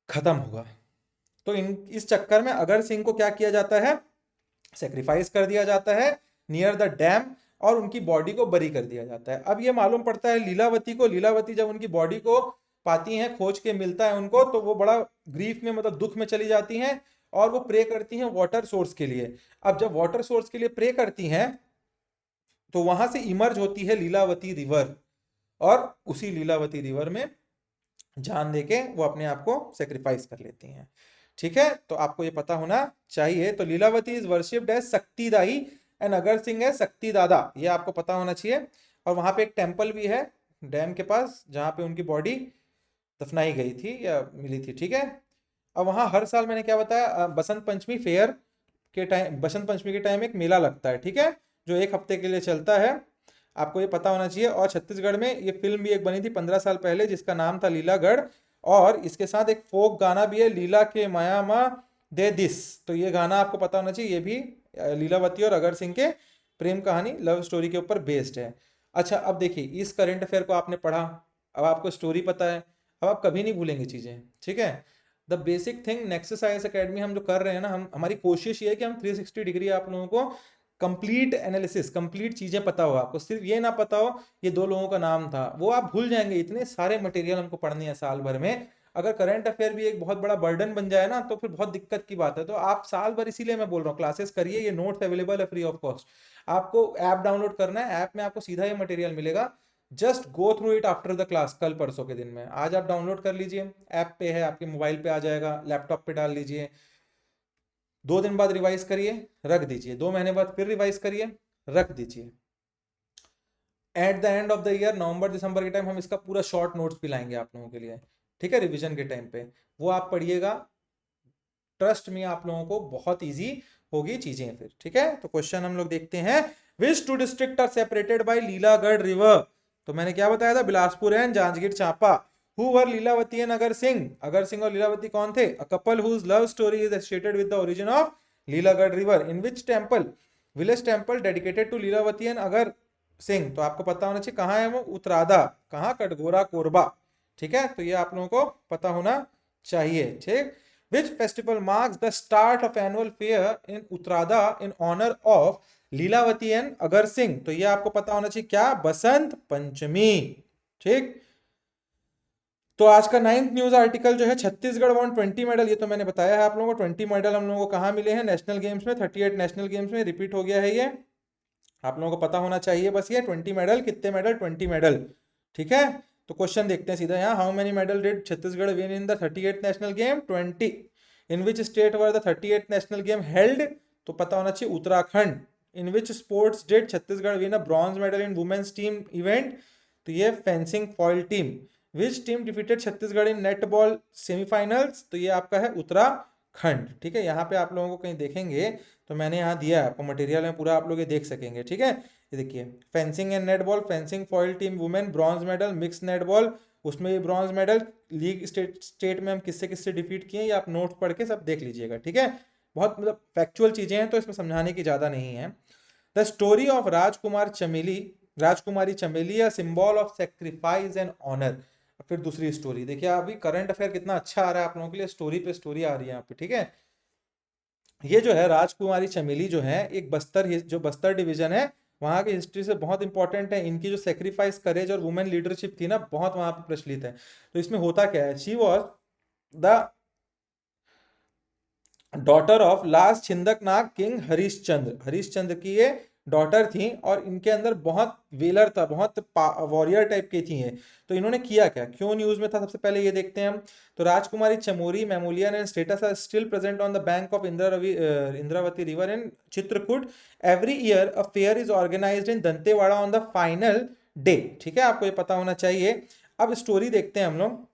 खत्म होगा। तो इस चक्कर में अगर सिंह को क्या किया जाता है, सेक्रीफाइस कर दिया जाता है नियर द डैम, और उनकी बॉडी को बरी कर दिया जाता है। अब ये मालूम पड़ता है लीलावती को, लीलावती जब उनकी बॉडी को पाती हैं, खोज के मिलता है उनको, तो वो बड़ा ग्रीफ में, मतलब दुख में चली जाती हैं, और वो प्रे करती हैं वाटर सोर्स के लिए। अब जब वाटर सोर्स के लिए प्रे करती हैं तो वहां से इमर्ज होती है लीलावती रिवर, और उसी लीलावती रिवर में जान देके वो अपने आप को सेक्रीफाइस कर लेती हैं। ठीक है, तो आपको ये पता होना चाहिए। तो Leelavati is worshipped as Shaktidai and Agar Singh है शक्ति दादा, ये आपको पता होना चाहिए। और वहां पे एक टेम्पल भी है डैम के पास जहां पे उनकी बॉडी दफनाई गई थी या मिली थी। ठीक है, अब वहां हर साल मैंने क्या बताया, बसंत पंचमी फेयर के टाइम, बसंत पंचमी के टाइम एक मेला लगता है। ठीक है, जो 1 हफ्ते के लिए चलता है, आपको ये पता होना चाहिए। और छत्तीसगढ़ में ये फिल्म भी एक बनी थी 15 साल पहले जिसका नाम था लीलागढ़, और इसके साथ एक फोक गाना भी है, लीला के माया मा दे दिस। तो ये गाना आपको पता होना चाहिए, ये भी लीलावती और अगर सिंह के प्रेम कहानी, लव स्टोरी के ऊपर बेस्ड है। अच्छा, अब देखिए इस करंट अफेयर को आपने पढ़ा, अब आपको स्टोरी पता है, अब आप कभी नहीं भूलेंगे चीजें। ठीक है, the basic thing nexus IAS academy हम जो कर रहे हैं ना, हम हमारी कोशिश ये है कि हम 360 डिग्री आप लोगों को कंप्लीट एनालिसिस, कंप्लीट चीजें पता हो आपको, सिर्फ ये ना पता हो ये 2 लोगों का नाम था, वो आप भूल जाएंगे। इतने सारे मटेरियल हमको पढ़ने हैं साल भर में, अगर करंट अफेयर भी एक बहुत बड़ा बर्डन बन जाए ना तो फिर बहुत दिक्कत की बात है। तो आप साल भर, इसीलिए मैं बोल रहा हूँ क्लासेस करिए, ये नोट्स अवेलेबल है फ्री ऑफ कॉस्ट। आपको ऐप डाउनलोड करना है, ऐप में आपको सीधा ये मटेरियल मिलेगा, just go through it after the class, कल परसों के दिन में। आज आप डाउनलोड कर लीजिए, ऐप पे है, आपके मोबाइल पे आ जाएगा, लैपटॉप पे डाल लीजिए, 2 दिन बाद रिवाइज करिए, रख दीजिए, 2 महीने बाद फिर रिवाइज करिए, रख दीजिए। At the end of the year, नवंबर दिसंबर के टाइम हम इसका पूरा शॉर्ट नोट्स भी लाएंगे आप लोगों के लिए। ठीक है, रिवीजन के टाइम पे वो आप पढ़िएगा, ट्रस्ट में आप लोगों को बहुत इजी होगी चीजें फिर। ठीक है, तो क्वेश्चन हम लोग देखते हैं, which 2 district are separated by Leelagarh river. तो मैंने क्या बताया था, Bilaspur and Janjgir Champa. Who were Leelavati and Agar Singh, Agar Singh और लीलावती कौन थे? A couple whose love story is associated with the origin of Leelagarh river. In which temple, village temple dedicated to Leelavati and Agar Singh. तो आपको पता होना चाहिए कहाँ है वो, उतरादा, कहाँ, कटघोरा कोरबा। ठीक है, तो ये आप लोगों को पता होना चाहिए। ठीक, which festival marks the start of annual fair in Uttarada in honor of Lilavati and Agar Singh. तो ये आपको पता होना चाहिए, क्या? बसंत पंचमी। ठीक, तो आज का 9th न्यूज आर्टिकल जो है, छत्तीसगढ़ वॉन 20 मेडल, ये तो मैंने बताया है आप लोगों को। 20 मेडल हम लोगों को कहाँ मिले हैं? नेशनल गेम्स में, 38 नेशनल गेम्स में, रिपीट हो गया है ये, आप लोगों को पता होना चाहिए बस ये। 20 मेडल, कितने मेडल? 20 मेडल। ठीक है, तो क्वेश्चन देखते हैं सीधा यहाँ, how many medal did Chhattisgarh win in the 38th national game? 20। In which state were the 38th national game held? तो पता होना चाहिए Uttarakhand. In which sports did Chhattisgarh win a bronze medal in women's team event? तो ये fencing foil team. Which team defeated Chhattisgarh in netball semifinals? तो ये आपका है उत्तराखंड। ठीक है, यहाँ पे आप लोगों को कहीं देखेंगे तो मैंने यहाँ दिया है आपको मटेरियल में पूरा, आप लोग ये देख सकेंगे। ठीक है, ये देखिए, fencing and netball, fencing foil team women bronze medal, mix netball उसमें भी ब्रॉन्ज मेडल, लीग स्टेट में हम किससे किससे डिफीट किए, ये आप नोट्स पढ़ के सब देख लीजिएगा। ठीक है, बहुत मतलब फैक्चुअल चीजें हैं तो इसमें समझाने की ज्यादा नहीं है। द स्टोरी ऑफ राजकुमार चमेली, राजकुमारी Chameli, a symbol of sacrifice and honour. फिर दूसरी स्टोरी देखिए, अभी करंट अफेयर कितना अच्छा आ रहा है आप लोगों के लिए, स्टोरी पे स्टोरी आ रही है यहाँ पे। ठीक है, ये जो है राजकुमारी चमेली जो है, एक बस्तर, जो बस्तर डिवीजन है वहां की हिस्ट्री से बहुत इंपॉर्टेंट है। इनकी जो सेक्रीफाइस करेज और वुमेन लीडरशिप थी ना, बहुत वहां पर प्रचलित है। तो इसमें होता क्या है, she was the daughter of last Chhindaknag king Harishchandra. Harishchandra की ये डॉटर थी, और इनके अंदर बहुत वेलर था, बहुत वॉरियर टाइप की थी ये। तो इन्होंने किया क्या, क्यों न्यूज में था, सबसे पहले ये देखते हैं हम। तो Rajkumari Chamori memorial and statues are still present on the bank of Indravati river in Chitrakoot. Every year a fair is organised in Dantewada on the final day. ठीक है, आपको ये पता होना चाहिए। अब स्टोरी देखते हैं हम लोग।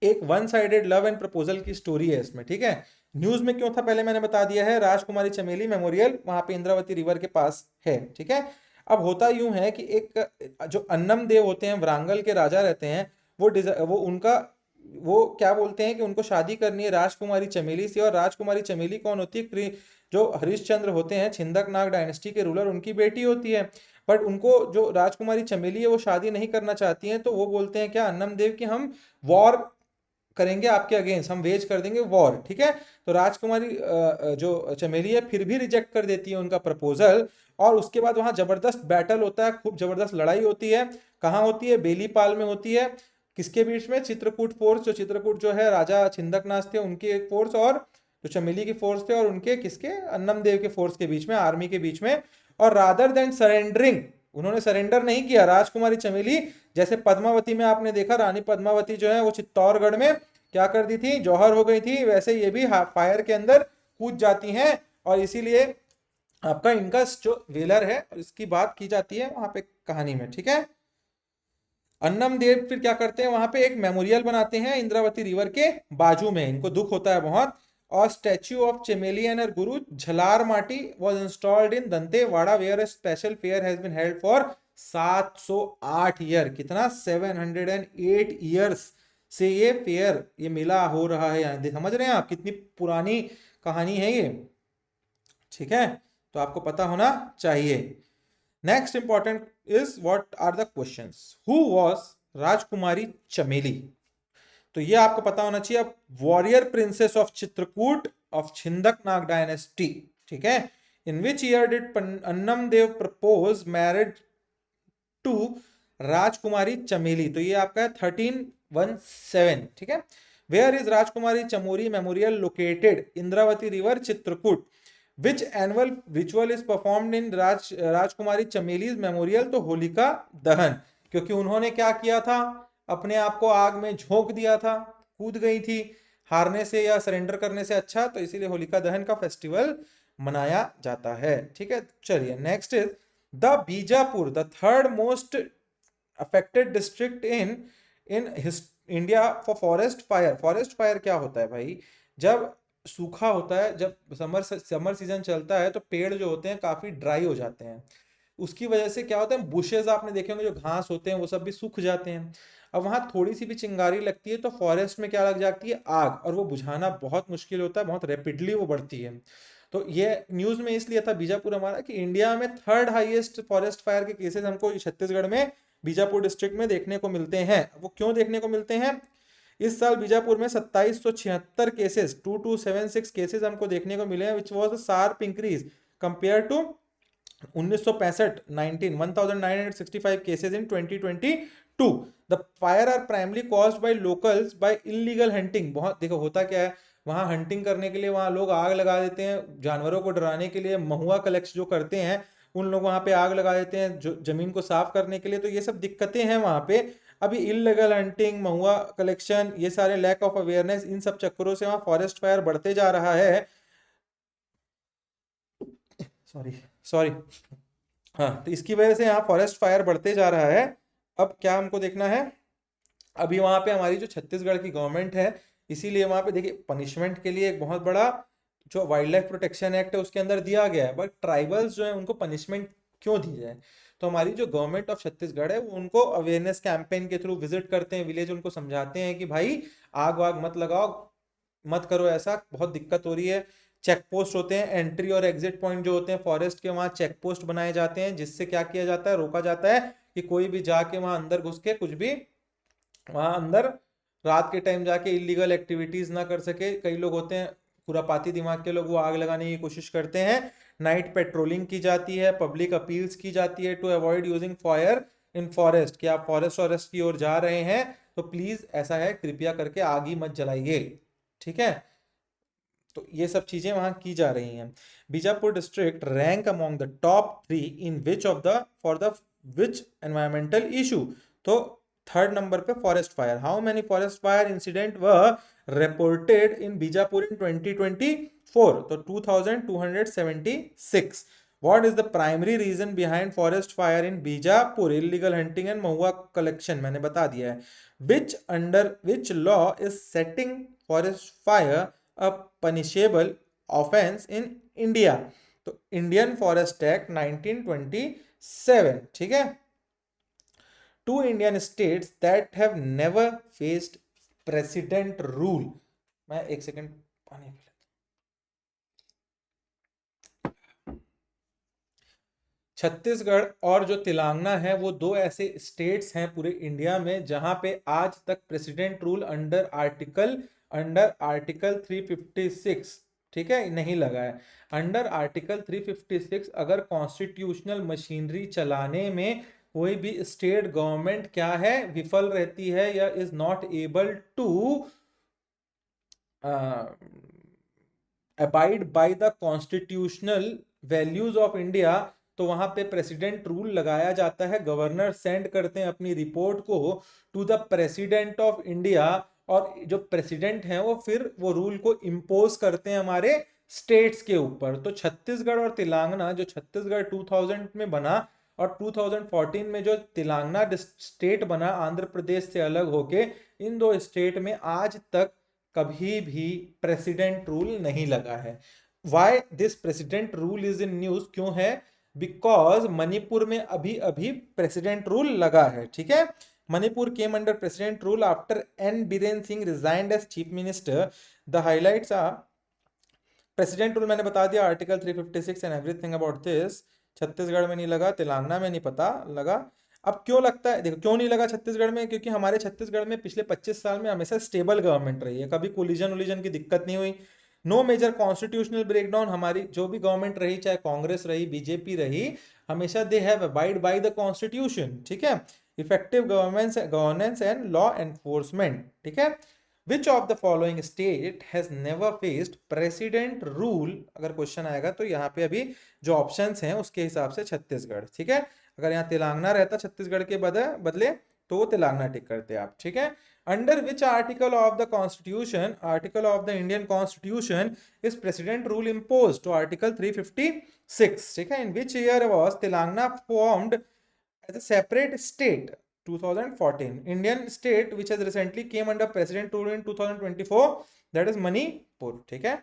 एक one sided love and proposal की स्टोरी है इसमें, ठीक है। न्यूज में क्यों था पहले मैंने बता दिया है, राजकुमारी चमेली मेमोरियल वहां पे इंद्रावती रिवर के पास है, ठीक है। अब होता यूं है कि एक जो अन्नम देव होते हैं, वरांगल के राजा रहते हैं, वो उनका वो क्या बोलते हैं कि उनको शादी करनी है राजकुमारी चमेली से। और राजकुमारी चमेली कौन होती है, जो हरिश्चंद्र होते हैं छिंदक नाग डायनेस्टी के रूलर, उनकी बेटी होती है। बट उनको जो राजकुमारी चमेली है वो शादी नहीं करना चाहती हैं, तो वो बोलते हैं क्या अन्नम देव कि हम वॉर करेंगे आपके अगेंस्ट, हम वेज कर देंगे वॉर, ठीक है। तो राजकुमारी जो चमेली है फिर भी रिजेक्ट कर देती है उनका प्रपोजल। और उसके बाद वहां जबरदस्त बैटल होता है, खूब जबरदस्त लड़ाई होती है। कहाँ होती है, बेलीपाल में होती है। किसके बीच में, चित्रकूट फोर्स, जो चित्रकूट जो है राजा छिंदकनाथ थे उनकी एक फोर्स, और जो चमेली की फोर्स थे और उनके किसके, अन्नम देव के फोर्स के बीच में, आर्मी के बीच में। और रादर देन सरेंडरिंग, उन्होंने सरेंडर नहीं किया। राजकुमारी चमेली जैसे पद्मावती में आपने देखा, रानी पद्मावती जो है वो चित्तौड़गढ़ में क्या कर दी थी, जौहर हो गई थी, वैसे ये भी फायर के अंदर कूद जाती हैं। और इसीलिए आपका इनका जो वेलर है इसकी बात की जाती है वहां पे कहानी में, ठीक है। अन्नम देव फिर क्या करते हैं, वहां पे एक मेमोरियल बनाते हैं इंद्रावती रिवर के बाजू में, इनको दुख होता है बहुत। और statue of Chameli and her गुरु झलार माटी was installed in Dantewada where a special fair has been held for 708 year. कितना, 708 ईयर्स से ये फेयर, ये मेला हो रहा है यहाँ। समझ रहे हैं आप कितनी पुरानी कहानी है ये, ठीक है। तो आपको पता होना चाहिए। Next important is what are the questions, who was Rajkumari Chameli. तो ये आपको पता होना चाहिए। अब warrior princess of Chitrakoot of Chhindak Nag dynasty, ठीक है। In which year did Annam Dev propose marriage to राजकुमारी चमेली। तो ये आपका है 1317, ठीक है। Where is Rajkumari Chamori memorial located, Indravati river Chitrakoot. Which annual ritual is performed in Rajkumari Chameli's memorial. तो होलिका दहन, क्योंकि उन्होंने क्या किया था, अपने आप को आग में झोंक दिया था, कूद गई थी, हारने से या सरेंडर करने से अच्छा, तो इसीलिए होलिका दहन का फेस्टिवल मनाया जाता है, ठीक है। चलिए next is the Bijapur, the third most affected district in in India for forest fire. Forest fire क्या होता है भाई, जब सूखा होता है, जब समर सीजन चलता है तो पेड़ जो होते हैं काफी ड्राई हो जाते हैं। उसकी वजह से क्या होता है, बुशेस आपने देखे होंगे जो घास होते हैं वो सब भी सूख जाते हैं। अब वहां थोड़ी सी भी चिंगारी लगती है तो फॉरेस्ट में क्या लग जाती है, आग, और वो बुझाना बहुत मुश्किल होता है, बहुत रैपिडली वो बढ़ती है। तो ये न्यूज में इसलिए था बीजापुर हमारा कि इंडिया में थर्ड हाईएस्ट फॉरेस्ट फायर के केसेस हमको छत्तीसगढ़ में बीजापुर डिस्ट्रिक्ट में देखने को मिलते हैं। वो क्यों देखने को मिलते हैं, इस साल बीजापुर में 2776 केसेस, 2276 केसेस हमको देखने को मिले हैं, which was a sharp increase compare to 1965 1965 cases in 2022। The fire are primarily caused by locals by illegal hunting. बहुत देखो होता क्या है, वहां हंटिंग करने के लिए वहां लोग आग लगा देते हैं, जानवरों को डराने के लिए महुआ कलेक्ट जो करते हैं उन लोग वहां पे आग लगा देते हैं जो जमीन को साफ करने के लिए। तो ये सब दिक्कतें हैं वहां पे। अभी इलीगल हंटिंग, महुआ कलेक्शन, ये सारे लैक ऑफ अवेयरनेस, इन सब चक्करों से वहां फॉरेस्ट फायर बढ़ते जा रहा है। सॉरी सॉरी, हाँ, तो इसकी वजह से यहाँ फॉरेस्ट फायर बढ़ते जा रहा है। अब क्या हमको देखना है, अभी वहां पे हमारी जो छत्तीसगढ़ की गवर्नमेंट है, इसीलिए वहां पे देखिए पनिशमेंट के लिए एक बहुत बड़ा जो वाइल्ड लाइफ प्रोटेक्शन एक्ट है उसके अंदर दिया गया है। बट ट्राइबल्स जो है उनको पनिशमेंट क्यों दी जाए, तो हमारी जो गवर्नमेंट ऑफ छत्तीसगढ़ है वो उनको अवेयरनेस कैंपेन के थ्रू विजिट करते हैं विलेज, उनको समझाते हैं कि भाई आग वाग मत लगाओ, मत करो, ऐसा बहुत दिक्कत हो रही है। चेक पोस्ट होते हैं, एंट्री और एग्जिट पॉइंट जो होते हैं फॉरेस्ट के, वहां चेक पोस्ट बनाए जाते हैं जिससे क्या किया जाता है, रोका जाता है कि कोई भी जाके वहां अंदर घुस के कुछ भी वहां अंदर रात के टाइम जाके इलीगल एक्टिविटीज ना कर सके। कई लोग होते हैं खुरापाती दिमाग के लोग, वो आग लगाने की कोशिश करते हैं। नाइट पेट्रोलिंग की जाती है, पब्लिक अपील्स की जाती है to avoid using fire in forest, कि आप फॉरेस्ट की ओर जा रहे हैं तो प्लीज ऐसा है कृपया करके आग ही मत जलाइए, ठीक है। तो ये सब चीजें वहां की जा रही हैं। Bijapur district rank among the top 3 in which of the for the which environmental issue. तो थर्ड नंबर पे forest fire. How many forest fire incident were reported in Bijapur in 2024। तो 2276। What is the primary reason behind forest fire in Bijapur? Illegal hunting and Mahua collection, मैंने बता दिया है. Under which law is setting forest fire a punishable offense in India? तो Indian forest act 1927. ठीक है. Two Indian states that have never faced president rule. मैं एक second पानी पी लेता. छत्तीसगढ़ और जो तेलंगाना है वो दो ऐसे स्टेट्स हैं पूरे इंडिया में जहां पे आज तक प्रेसिडेंट रूल अंडर आर्टिकल 356, ठीक है, नहीं लगा है. अंडर आर्टिकल 356 अगर कॉन्स्टिट्यूशनल मशीनरी चलाने में कोई भी स्टेट गवर्नमेंट क्या है, विफल रहती है या is not able to abide by the constitutional values of India, तो वहां पे प्रेसिडेंट रूल लगाया जाता है. गवर्नर सेंड करते हैं अपनी रिपोर्ट को to the president of India, और जो प्रेसिडेंट हैं वो फिर वो रूल को इम्पोज करते हैं हमारे स्टेट्स के ऊपर. तो छत्तीसगढ़ और तेलंगाना, जो छत्तीसगढ़ 2000 में बना और 2014 में जो तेलंगाना स्टेट बना आंध्र प्रदेश से अलग होके, इन दो स्टेट में आज तक कभी भी प्रेसिडेंट रूल नहीं लगा है. Why this president rule is in news? क्यों है? बिकॉज मणिपुर में अभी अभी प्रेसिडेंट रूल लगा है. ठीक है. Manipur came under president rule after N Biren Singh resigned as chief minister. The highlights are president rule मैंने बता दिया, article 356 and everything about this. Chhattisgarh में नहीं लगा, तेलंगाना में नहीं पता लगा. अब क्यों लगता है? देखो क्यों नहीं लगा छत्तीसगढ़ में, क्योंकि हमारे छत्तीसगढ़ में पिछले 25 साल में हमेशा स्टेबल गवर्नमेंट रही है, कभी कोलिजन की दिक्कत नहीं हुई. No major constitutional breakdown. हमारी जो भी गवर्नमेंट रही, चाहे कांग्रेस रही, बीजेपी रही, हमेशा they have abide by the constitution. ठीक है. Effective governance and law enforcement. ठीक है. Which of the following state has never faced president rule? अगर क्वेश्चन आएगा तो यहाँ पे अभी जो ऑप्शंस हैं उसके हिसाब से छत्तीसगढ़. ठीक है. अगर यहाँ तेलंगाना रहता छत्तीसगढ़ के बदले तो वो तेलंगाना टिक करते आप. ठीक है. Under which article of the constitution, article of the Indian constitution is president rule impose? तो आर्टिकल 356. ठीक है. In which year was Telangana formed as a separate state? 2014. Indian state which has recently came under president rule in 2024, that is Manipur. ठीक है.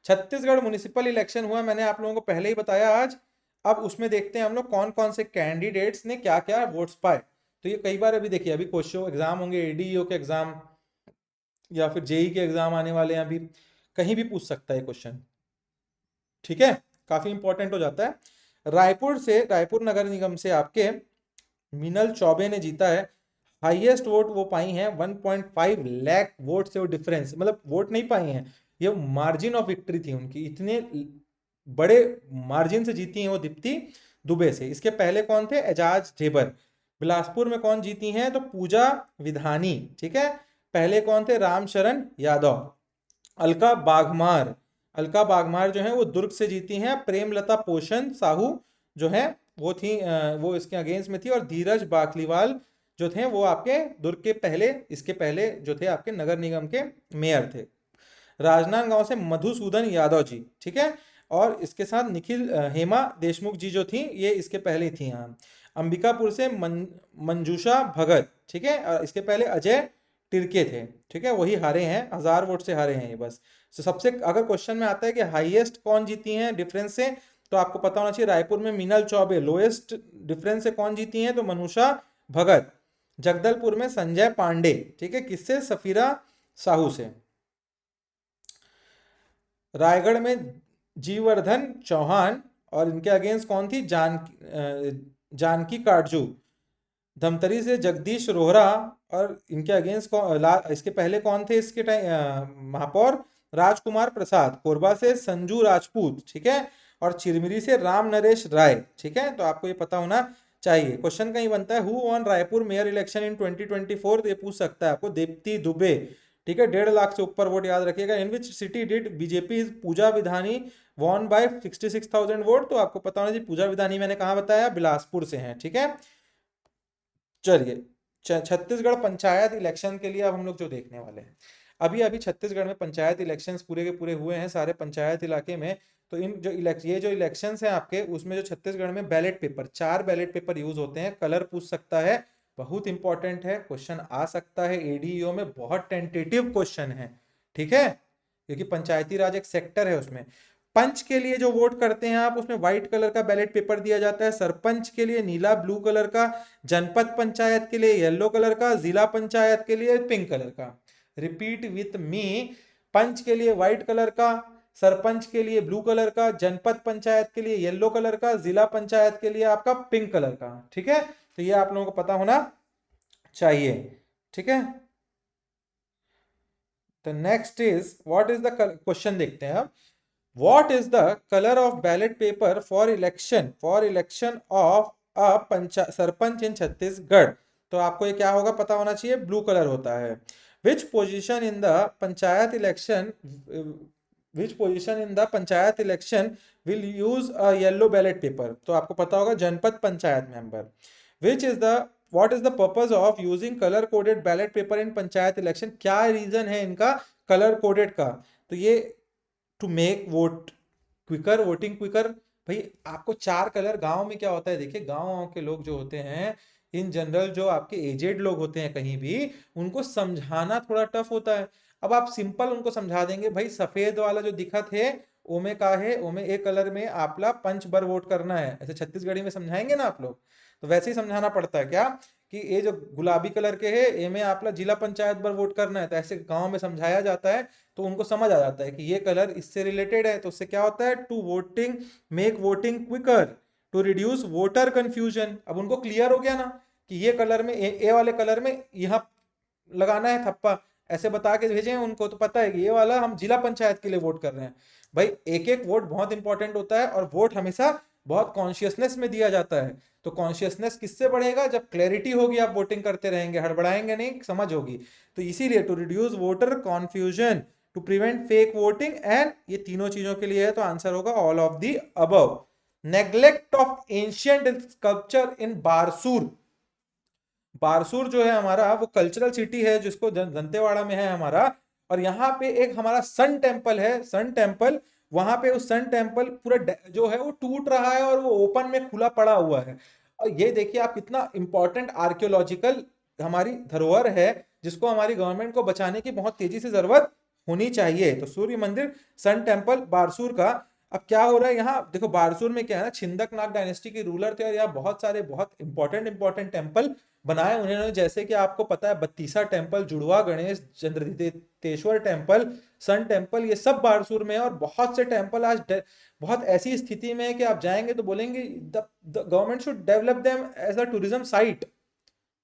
Chhattisgarh municipal election हुआ, मैंने आप लोगों को पहले ही बताया आज. अब उसमें देखते हैं हम लोग कौन कौन से कैंडिडेट्स ने क्या क्या वोट्स पाए. तो ये कई बार अभी देखिए, अभी क्वेश्चन एग्जाम होंगे, एडीओ के एग्जाम या फिर जेई के एग्जाम आने वाले हैं, अभी कहीं भी पूछ सकता है क्वेश्चन. ठीक है. काफी इंपॉर्टेंट हो जाता है. रायपुर नगर निगम से आपके मीनल चौबे ने जीता है. हाईएस्ट वोट वो पाई हैं, 1.5 लाख वोट से वो डिफरेंस, मतलब वोट नहीं पाई हैं, ये मार्जिन ऑफ विक्ट्री थी उनकी, इतने बड़े मार्जिन से जीती हैं वो दीप्ति दुबे से. इसके पहले कौन थे? एजाज ढेबर. बिलासपुर में कौन जीती हैं? तो पूजा विधानी. ठीक है. पहले कौन थे? रामशरण यादव. अलका बागमार जो है वो दुर्ग से जीती हैं. प्रेमलता पोषण साहू जो है वो थी, वो इसके अगेंस्ट में थी. और धीरज बाकलीवाल जो थे वो आपके दुर्ग के इसके पहले जो थे आपके नगर निगम के मेयर थे. राजनांदगांव से मधुसूदन यादव जी. ठीक है. और इसके साथ हेमा देशमुख जी जो थी ये इसके पहले थी यहाँ. अंबिकापुर से मंजूषा भगत. ठीक है. और इसके पहले अजय टिरके थे. ठीक है. वही हारे हैं, 1000 वोट से हारे हैं ये बस. तो सबसे अगर क्वेश्चन में आता है कि हाईएस्ट कौन जीती हैं डिफरेंस से, तो आपको पता होना चाहिए रायपुर में मीनल चौबे. लोएस्ट डिफरेंस से कौन जीती हैं? तो मनुषा भगत. जगदलपुर में संजय पांडे. ठीक है. किससे? सफीरा साहू से. रायगढ़ में जीवर्धन चौहान, और इनके अगेंस्ट कौन थी? जानकी काटजू. धमतरी से जगदीश रोहरा, और इनके अगेंस्ट इसके पहले कौन थे? इसके महापौर राजकुमार प्रसाद. कोरबा से संजू राजपूत. ठीक है. और चिरमिरी से राम नरेश राय. ठीक है. तो आपको ये पता होना चाहिए. क्वेश्चन कहीं बनता है who won Raipur mayor election in 2024, तो ये पूछ सकता है आपको. दीप्ति दुबे. ठीक है. 1.5 लाख से ऊपर वोट, याद रखिएगा. In which city did BJP Pooja Vidhani won by 66,000 vote? तो आपको पता होना चाहिए पूजा विधानी मैंने कहा बताया, बिलासपुर से है. ठीक है. चलिए, छत्तीसगढ़ पंचायत इलेक्शन के लिए अब हम लोग जो देखने वाले हैं, अभी छत्तीसगढ़ में पंचायत इलेक्शंस पूरे के पूरे हुए हैं सारे पंचायत इलाके में. तो ये जो इलेक्शंस हैं आपके, उसमें जो छत्तीसगढ़ में ballot paper, 4 ballot paper use होते हैं। कलर पूछ सकता है, बहुत इंपॉर्टेंट है, क्वेश्चन आ सकता है एडीईओ में, बहुत टेंटेटिव क्वेश्चन है, ठीक है, क्योंकि पंचायती राज एक सेक्टर है उसमें। पंच के लिए जो वोट करते हैं आप, उसमें व्हाइट कलर का बैलेट पेपर दिया जाता है, सरपंच के लिए नीला ब्लू कलर का, जनपद पंचायत के लिए येलो कलर का, जिला पंचायत के लिए पिंक कलर का। रिपीट विथ मी, पंच के लिए व्हाइट कलर का, सरपंच के लिए ब्लू कलर का, जनपद पंचायत के लिए येलो कलर का, जिला पंचायत के लिए आपका पिंक कलर का, ठीक है। तो ये आप लोगों को पता होना चाहिए, ठीक है। तो next is what is the question, देखते हैं अब। What is the color of ballot paper for election of a sarpanch in Chhattisgarh? तो आपको ये क्या होगा, पता होना चाहिए, ब्लू कलर होता है। Which position in the panchayat election will use a yellow ballot paper? तो आपको पता होगा जनपद panchayat member. What is the purpose of using color coded ballot paper in panchayat election? क्या रीजन है इनका कलर कोडेड का? तो ये टू मेक वोटिंग क्विकर। भाई आपको 4 कलर, गांव में क्या होता है, देखिए गांव के लोग जो होते हैं इन जनरल, जो आपके एजेड लोग होते हैं कहीं भी, उनको समझाना थोड़ा टफ होता है। अब आप सिंपल उनको समझा देंगे, भाई सफेद वाला जो दिखत है ओमे का है, ओमे एक कलर में आपला पंच बर वोट करना है, ऐसे छत्तीसगढ़ी में समझाएंगे ना आप लोग, तो वैसे ही समझाना पड़ता है क्या, कि ये जो गुलाबी कलर के है एमे आपला जिला पंचायत बर वोट करना है, तो ऐसे गांव में समझाया जाता है, तो उनको समझ आ जाता है कि ये कलर इससे रिलेटेड है। तो उससे क्या होता है, make voting quicker, to reduce voter confusion. अब उनको क्लियर हो गया ना कि ये कलर में, ए वाले कलर में यहाँ लगाना है थप्पा, ऐसे बता के भेजे हैं उनको, तो पता है कि ये वाला हम जिला पंचायत के लिए वोट कर रहे हैं। भाई एक एक वोट बहुत इंपॉर्टेंट होता है, और वोट हमेशा बहुत कॉन्शियसनेस में दिया जाता है। तो कॉन्शियसनेस किससे बढ़ेगा, जब क्लैरिटी होगी, आप वोटिंग करते रहेंगे, हड़बड़ाएंगे नहीं, समझ होगी। तो इसीलिए to reduce voter confusion, to prevent fake voting, and ये तीनों चीजों के लिए है, तो आंसर होगा all of the above. Neglect of ancient sculpture in Barsur. Barsur जो है हमारा, वो कल्चरल सिटी है, जिसको दंतेवाड़ा में है हमारा, और यहाँ पे एक हमारा सन टेम्पल है, सन टेम्पल। वहां पे उस सन टेम्पल पूरा जो है वो टूट रहा है, और वो ओपन में खुला पड़ा हुआ है। और ये देखिए आप, कितना इंपॉर्टेंट आर्कियोलॉजिकल हमारी धरोहर है, जिसको हमारी गवर्नमेंट को बचाने की बहुत तेजी से जरूरत होनी चाहिए। तो सूर्य मंदिर, सन टेम्पल बारसूर का। अब क्या हो रहा है यहाँ देखो, बारसूर में क्या है ना, छिंदकनाग डायनेस्टी के रूलर थे, और यहाँ बहुत सारे बहुत इंपॉर्टेंट टेम्पल बनाए उन्होंने, जैसे कि आपको पता है बत्तीसा टेम्पल, जुड़वा गणेश, चंद्रदितेश्वर टेम्पल, सन टेम्पल, ये सब बारसूर में है। और बहुत से टेम्पल आज बहुत ऐसी स्थिति में है कि आप जाएंगे तो बोलेंगे the government should develop them as a tourism site.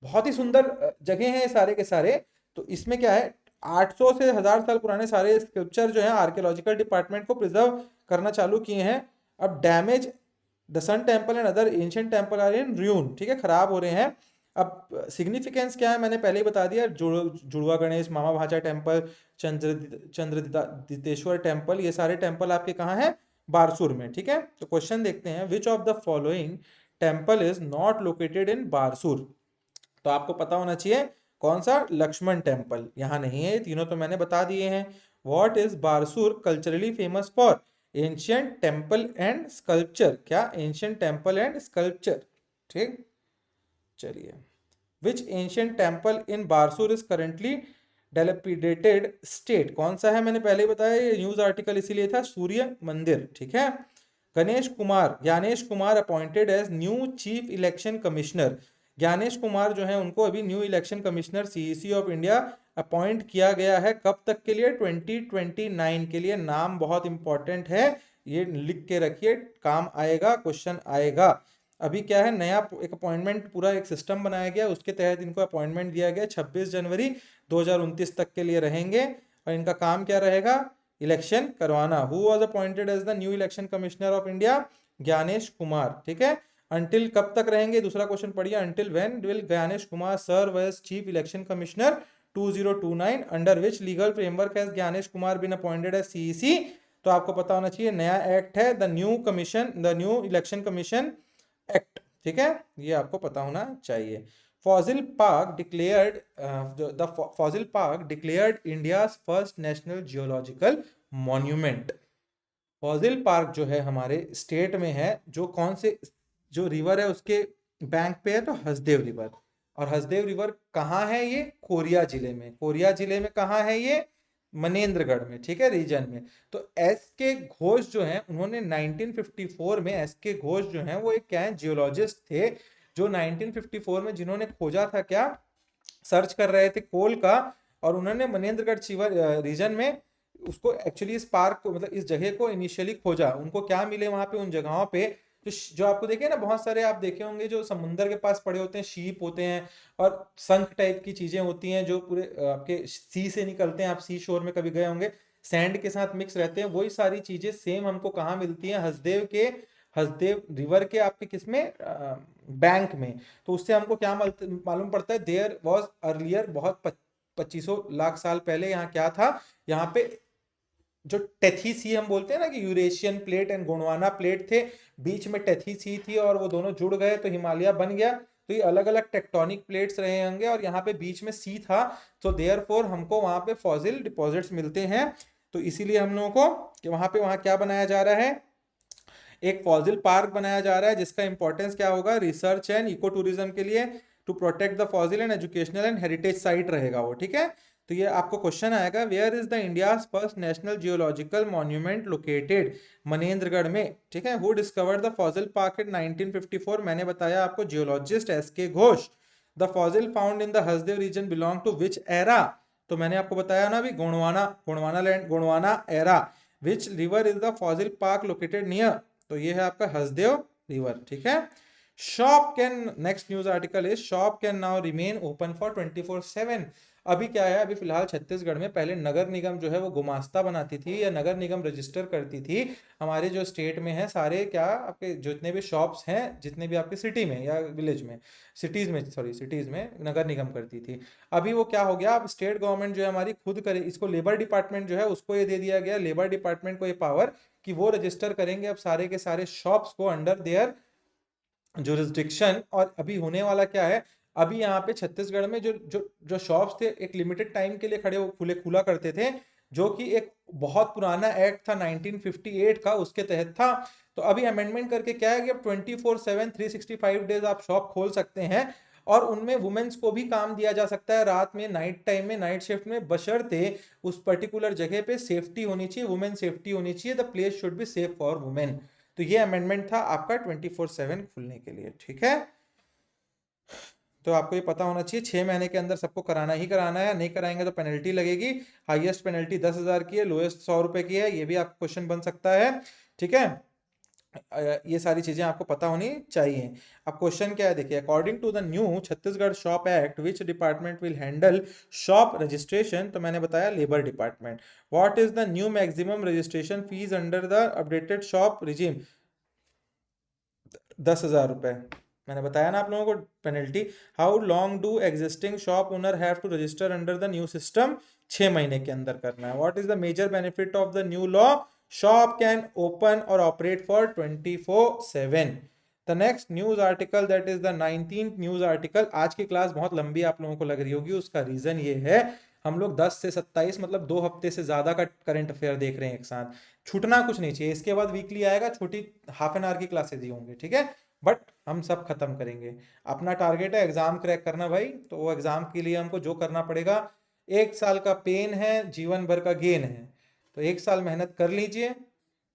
बहुत ही सुंदर जगह है सारे के सारे। तो इसमें क्या है, 800 से 1000 साल पुराने सारे स्क्रिप्चर जो है आर्कियोलॉजिकल डिपार्टमेंट को प्रिजर्व करना चालू किए हैं। अब damage the sun temple and other ancient temple are in ruin, ठीक है, खराब हो रहे हैं। अब सिग्निफिकेंस क्या है, मैंने पहले ही बता दिया, जुड़वा गणेश, मामा भाचा टेम्पल, चंद्रदितेश्वर टेम्पल, ये सारे टेम्पल आपके कहाँ हैं, बारसूर में, ठीक है। तो क्वेश्चन देखते हैं, which of the following temple is not located in Barsur? तो आपको पता होना चाहिए कौन सा, लक्ष्मण टेम्पल यहाँ नहीं है, तीनों तो मैंने बता दिए हैं। What is Barsur culturally famous for? Ancient temple and sculpture. क्या? एंशियंट टेम्पल एंड स्कल्पचर, ठीक। चलिए, which ancient temple in Barsur is currently dilapidated state? कौन सा है, मैंने पहले ही बताया, ये न्यूज आर्टिकल इसीलिए था, सूर्य मंदिर, ठीक है। Gyanesh Kumar appointed as new chief election commissioner. Gyanesh Kumar जो है उनको अभी new election commissioner CEC of India appoint किया गया है। कब तक के लिए? 2029 के लिए। नाम बहुत इंपॉर्टेंट है, ये लिख के रखिए, काम आएगा, क्वेश्चन आएगा। अभी क्या है, नया एक अपॉइंटमेंट, पूरा एक सिस्टम बनाया गया, उसके तहत इनको अपॉइंटमेंट दिया गया। 26 जनवरी 2029 तक के लिए रहेंगे, और इनका काम क्या रहेगा? इलेक्शन करवाना। Who was appointed as the new election commissioner of India? Gyanesh Kumar, ठीक है। अंटिल कब तक रहेंगे? दूसरा क्वेश्चन पढ़िए, until when will Gyanesh Kumar serve as chief election commissioner? 2029। Under which legal framework has Gyanesh Kumar been appointed as CEC? तो आपको पता होना चाहिए, नया एक्ट है, the new election commission act, ठीक है, ये आपको पता होना चाहिए। Fossil park declared India first national geological monument. Fossil park जो है हमारे स्टेट में है, जो कौन से जो रिवर है उसके बैंक पे है, तो हसदेव रिवर। और हसदेव रिवर कहाँ है? ये कोरिया जिले में। कोरिया जिले में कहाँ है ये? मनेन्द्रगढ़ में, ठीक है, रीजन में। तो एस के घोष जो हैं, उन्होंने 1954 में, एस के घोष जो हैं वो एक क्या है, जियोलॉजिस्ट थे, जो 1954 में जिन्होंने खोजा था क्या, सर्च कर रहे थे कोल का, और उन्होंने मनेन्द्रगढ़ चिवर रीजन में उसको एक्चुअली इस पार्क को, मतलब इस जगह को इनिशियली खोजा। उनको क्या मिले वहां पे, उन जगहों पे जो आपको देखे ना, बहुत सारे आप देखे होंगे जो समुंदर के पास पड़े होते हैं, शीप होते हैं और शंख टाइप की चीजें होती हैं जो पूरे आपके सी से निकलते हैं। आप सी शोर में कभी गए होंगे, सैंड के साथ मिक्स रहते हैं। वही सारी चीजें सेम हमको कहाँ मिलती हैं? हसदेव रिवर के आपके किसमें, बैंक में। तो उससे हमको क्या मालूम पड़ता है? देयर वॉज अर्लियर, बहुत 2500 लाख साल पहले यहाँ क्या था? यहाँ पे जो टेथी सी हम बोलते हैं ना, कि Eurasian plate and Gondwana plate थे, बीच में टेथी सी थी और वो दोनों जुड़ गए तो हिमालय बन गया। तो ये अलग अलग टेक्टोनिक प्लेट्स रहे होंगे और यहाँ पे बीच में सी था। तो देयरफॉर हमको वहां पे फॉसिल डिपॉजिट्स मिलते हैं। तो इसीलिए हम लोगों को कि वहां क्या बनाया जा रहा है? एक फॉसिल पार्क बनाया जा रहा है, जिसका इंपॉर्टेंस क्या होगा? रिसर्च एंड इको टूरिज्म के लिए, to protect the fossil and educational and heritage site रहेगा वो, ठीक है। तो ये आपको क्वेश्चन आएगा, where is the India's first national geological monument located? Manendragarh में, ठीक है। Who discovered the fossil park in 1954? मैंने बताया आपको, geologist S K Ghosh. The fossil found in the Hasdeo region belong to which era? तो मैंने आपको बताया ना अभी, Gondwana era. Which river is the fossil park located near? तो ये है आपका हसदेव रिवर, ठीक है। Shop can, next news article is, shop can now remain open for 24/7। अभी क्या है, अभी फिलहाल छत्तीसगढ़ में, पहले नगर निगम जो है वो गुमास्ता बनाती थी या नगर निगम रजिस्टर करती थी हमारे जो स्टेट में है सारे क्या आपके जितने भी शॉप्स हैं, जितने भी आपके सिटी में या विलेज में, सिटीज में नगर निगम करती थी। अभी वो क्या हो गया, अब स्टेट गवर्नमेंट जो है हमारी खुद करे इसको, लेबर डिपार्टमेंट जो है उसको ये दे दिया गया, लेबर डिपार्टमेंट को ये पावर कि वो रजिस्टर करेंगे अब सारे के सारे शॉप्स को अंडर देयर जुरिस्डिक्शन। और अभी होने वाला क्या है, अभी यहाँ पे छत्तीसगढ़ में जो जो जो शॉप्स थे एक लिमिटेड टाइम के लिए खुला करते थे, जो कि एक बहुत पुराना एक्ट था 1958 का, उसके तहत था। तो अभी अमेंडमेंट करके क्या है कि अब 24/7 365 डेज आप शॉप खोल सकते हैं, और उनमें वुमेन्स को भी काम दिया जा सकता है रात में, नाइट टाइम में, नाइट शिफ्ट में, बशर्ते उस पर्टिकुलर जगह पे सेफ्टी होनी चाहिए, वुमेन सेफ्टी होनी चाहिए, the place should be safe for women. तो ये अमेंडमेंट था आपका 24/7 खुलने के लिए, ठीक है। तो आपको ये पता होना चाहिए 6 महीने के अंदर सबको कराना ही कराना है, नहीं कराएंगे तो पेनल्टी लगेगी। हाईएस्ट पेनल्टी 10,000 की है, लोएस्ट 100 रुपए की है। ये भी आपको क्वेश्चन बन सकता है, ठीक है। ये सारी चीजें आपको पता होनी चाहिए। अब क्वेश्चन क्या है देखिए, according to the new Chhattisgarh shop act which department will handle shop registration? तो मैंने बताया labour department. What is the new maximum registration fee under the updated shop regime? 10,000 रुपए। मैंने बताया ना आप लोगों को penalty. How long do existing shop owner have to register under the new system? 6 महीने के अंदर करना है। What is the major benefit of the new law? Shop can open और operate for 24/7। The next news article that is the 19th news article. आज की class बहुत लंबी आप लोगों को लग रही होगी, उसका रीजन ये है हम लोग 10 से 27 मतलब 2 हफ्ते से ज्यादा का करंट अफेयर देख रहे हैं एक साथ। छूटना कुछ नहीं चाहिए। इसके बाद वीकली आएगा, छोटी हाफ एन आवर की क्लासेज ही होंगी, ठीक है। बट हम सब खत्म करेंगे। अपना टारगेट है एग्जाम क्रैक करना भाई, तो वो एग्जाम के लिए हमको जो करना पड़ेगा, 1 साल का पेन है, जीवन भर का गेन है। तो 1 साल मेहनत कर लीजिए,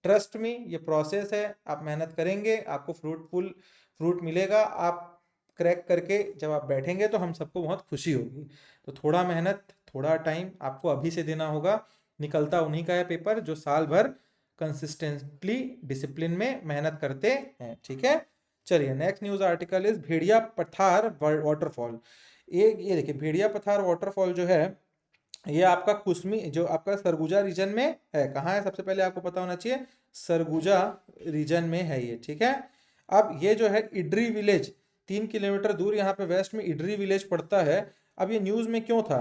ट्रस्ट मी, ये प्रोसेस है, आप मेहनत करेंगे आपको फ्रूट मिलेगा। आप क्रैक करके जब आप बैठेंगे तो हम सबको बहुत खुशी होगी। तो थोड़ा मेहनत, थोड़ा टाइम आपको अभी से देना होगा। निकलता उन्हीं का है पेपर जो साल भर कंसिस्टेंटली डिसिप्लिन में मेहनत करते हैं, ठीक है। चलिए नेक्स्ट न्यूज आर्टिकल इज भेड़िया पठार वाटरफॉल। ये देखिए, भेड़िया पठार वाटरफॉल जो है ये आपका कुसमी, जो आपका सरगुजा रीजन में है। कहाँ है? सबसे पहले आपको पता होना चाहिए, सरगुजा रीजन में है ये, ठीक है। अब ये जो है इडरी विलेज, 3 किलोमीटर दूर यहाँ पे वेस्ट में इडरी विलेज पड़ता है। अब ये न्यूज में क्यों था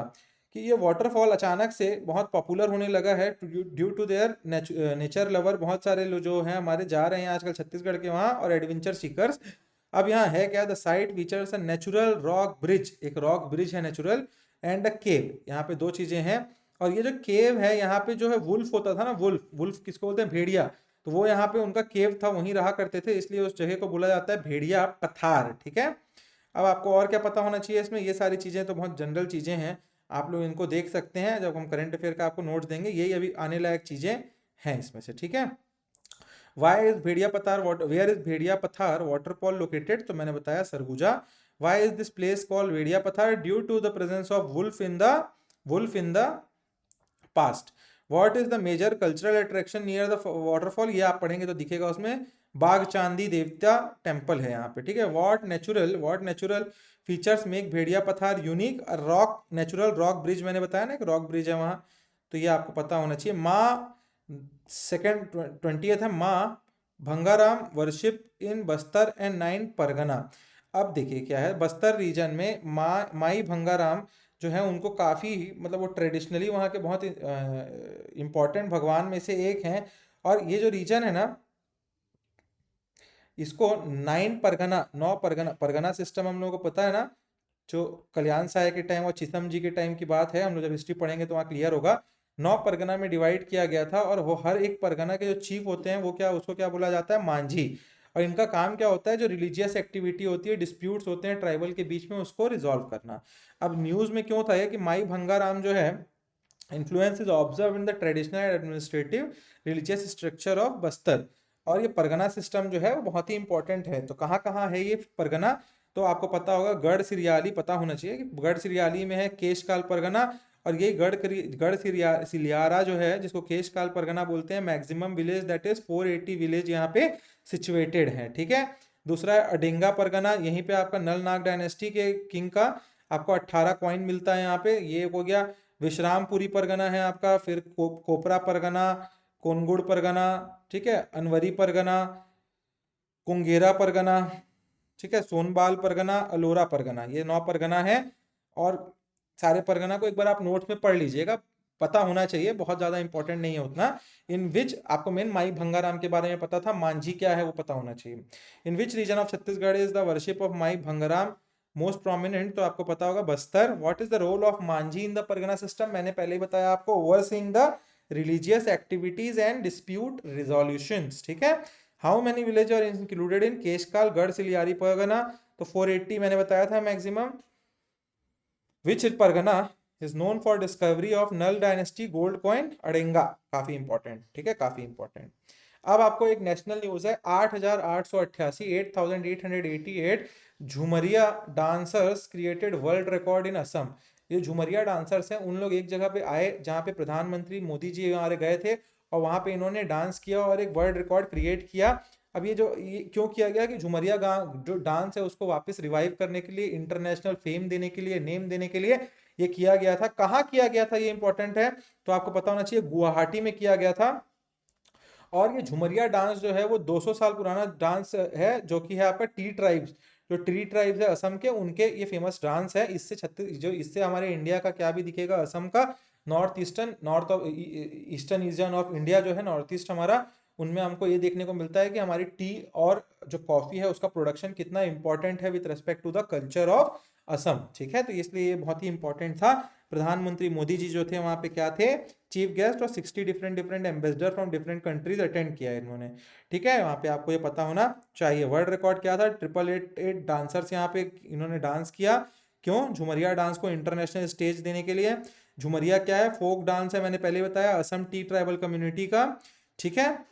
कि ये वाटरफॉल अचानक से बहुत पॉपुलर होने लगा है due to their nature lover. बहुत सारे लोग जो हैं हमारे जा रहे हैं आजकल छत्तीसगढ़ के वहाँ, और एडवेंचर सीकर्स। अब यहाँ है क्या, the site features a natural rock bridge, एक रॉक ब्रिज है नेचुरल, एंड अ केव। यहाँ पे 2 चीजें हैं। और ये जो केव है यहाँ पे जो है वुल्फ होता था ना, वुल्फ किसको बोलते हैं? भेड़िया। तो वो यहाँ पे उनका केव था, वहीं रहा करते थे, इसलिए उस जगह को बोला जाता है भेड़िया पथार। ठीक है, अब आपको और क्या पता होना चाहिए इसमें, ये सारी चीजें तो बहुत जनरल चीजें हैं, आप लोग इनको देख सकते हैं जब हम करंट अफेयर का आपको नोट्स देंगे, यही अभी आने लायक चीजें हैं इसमें से। ठीक है, वाई इज भेड़िया पथार वाटर, वेयर इज भेड़िया पथार वाटरफॉल लोकेटेड, तो मैंने बताया Surguja. Why is this place called Bhediya Pathar, due to the presence of wolf in the past. What is the major cultural attraction near the waterfall, ये आप पढ़ेंगे तो दिखेगा उसमें, बाग चांदी देवता टेम्पल है यहाँ पे। ठीक है, व्हाट नेचुरल फीचर्स मेक भेड़िया पथार unique, rock natural rock bridge, मैंने बताया ना एक रॉक ब्रिज है वहाँ, तो ये आपको पता होना चाहिए। माँ सेकेंड 20th है, माँ Bhangaram worship in Bastar and 9 Pargana. अब देखिए क्या है, बस्तर रीजन में माई भंगाराम जो है उनको काफ़ी, मतलब वो ट्रेडिशनली वहाँ के बहुत इम्पोर्टेंट भगवान में से एक हैं, और ये जो रीजन है ना, इसको 9 परगना सिस्टम हम लोगों को पता है ना, जो कल्याण साय के टाइम और चिसम जी के टाइम की बात है, हम लोग जब हिस्ट्री पढ़ेंगे तो वहाँ क्लियर होगा। 9 परगना में डिवाइड किया गया था, और वो हर एक परगना के जो चीफ होते हैं वो क्या, उसको क्या बोला जाता है, मांझी। और इनका काम क्या होता है, जो रिलीजियस एक्टिविटी होती है, डिस्प्यूट्स होते हैं ट्राइबल के बीच में, उसको रिजॉल्व करना। अब न्यूज़ में क्यों था ये कि माई भंगाराम जो है, influence is observe in the traditional administrative religious structure of Bastar. और ये परगना सिस्टम जो है वो बहुत ही इंपॉर्टेंट है। तो कहाँ कहाँ है ये परगना, तो आपको पता होगा, गढ़ सिरियाली पता होना चाहिए कि गढ़ सिरियाली में है केशकाल परगना, और ये सिलियारा जो है, जिसको केशकाल परगना बोलते हैं, maximum village that is 480 village यहाँ पे सिचुएटेड है। ठीक है, दूसरा है अडेंगा परगना, यहीं पे आपका नल नाग डायनेस्टी के किंग का आपको 18 कॉइन मिलता है यहाँ पे, ये हो गया। विश्रामपुरी परगना है आपका, फिर कोपरा परगना, कोनगुड़ परगना, ठीक है, अनवरी परगना, कुंगेरा परगना, ठीक है, सोनबाल परगना, अलोरा परगना, ये 9 परगना है। और सारे परगना को एक बार आप नोट्स में पढ़ लीजिएगा, पता होना चाहिए, बहुत ज्यादा इंपॉर्टेंट नहीं है उतना। इन विच आपको मेन माई भंगाराम के बारे में पता था, मांझी क्या है वो पता होना चाहिए। In which region of Chhattisgarh is the worship of Mai Bhangaram most prominent, तो आपको पता होगा Bastar. What is the role of Manjhi in the pargana system, मैंने पहले ही बताया आपको, overseeing the religious activities and dispute resolutions. ठीक है, how many village are included in Keshkal Garh Siliyari pargana, तो 480 मैंने बताया था maximum. Which pargana is known for discovery of null dynasty gold coin, Adenga, काफी इंपॉर्टेंट। ठीक है, काफी इंपॉर्टेंट। अब आपको एक नेशनल न्यूज है, 8,888 Jhumuria dancers created world record in Assam. ये झुमरिया डांसर्स हैं, उन लोग एक जगह पे आए जहाँ पे प्रधानमंत्री मोदी जी हमारे गए थे, और वहां पे इन्होंने डांस किया और एक वर्ल्ड रिकॉर्ड क्रिएट किया। अब ये क्यों किया गया कि झुमरिया गांव जो डांस है उसको वापस रिवाइव करने के लिए, इंटरनेशनल फेम देने के लिए, नेम देने के लिए ये किया गया था। कहाँ किया गया था ये इंपॉर्टेंट है, तो आपको पता होना चाहिए, गुवाहाटी में किया गया था। और ये झुमरिया डांस जो है वो 200 साल पुराना डांस है, जो कि है आपका टी ट्राइब्स, जो ट्री ट्राइब्स है असम के, उनके ये फेमस डांस है। इससे इससे हमारे इंडिया का क्या भी दिखेगा, असम का north of eastern region of India जो है, नॉर्थ ईस्ट हमारा, उनमें हमको ये देखने को मिलता है कि हमारी टी और जो कॉफी है उसका प्रोडक्शन कितना इंपॉर्टेंट है with respect to the culture of Assam. ठीक है, तो इसलिए ये बहुत ही इंपॉर्टेंट था। प्रधानमंत्री मोदी जी जो थे वहां पे क्या थे, चीफ गेस्ट, और 60 different ambassador from different countries attend किया है इन्होंने। ठीक है, वहां पे आपको ये पता होना चाहिए। वर्ल्ड रिकॉर्ड क्या था, 888 डांसर्स यहाँ पे इन्होंने डांस किया। क्यों, झुमरिया डांस को इंटरनेशनल स्टेज देने के लिए। झुमरिया क्या है, फोक डांस है, मैंने पहले बताया, असम टी ट्राइबल कम्युनिटी का। ठीक है,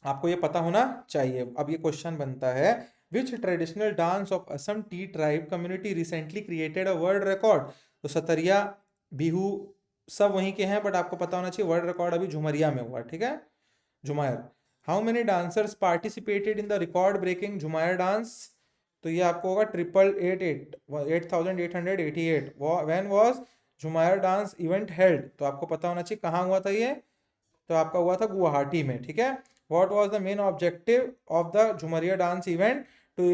आपको ये पता होना चाहिए। अब ये क्वेश्चन बनता है, which traditional dance of Assam tea tribe community recently created a world record, तो सतरिया, बिहू, सब वहीं के हैं, बट आपको पता होना चाहिए वर्ल्ड रिकॉर्ड अभी झुमरिया में हुआ। ठीक है, Jhumair. How many dancers participated in the record breaking Jhumair dance, तो ये आपको होगा 8888 when was Jhumair dance event held, तो आपको पता होना चाहिए कहाँ हुआ था ये, तो आपका हुआ था गुवाहाटी में। ठीक है, what was the main objective of the Jhumuria dance event, to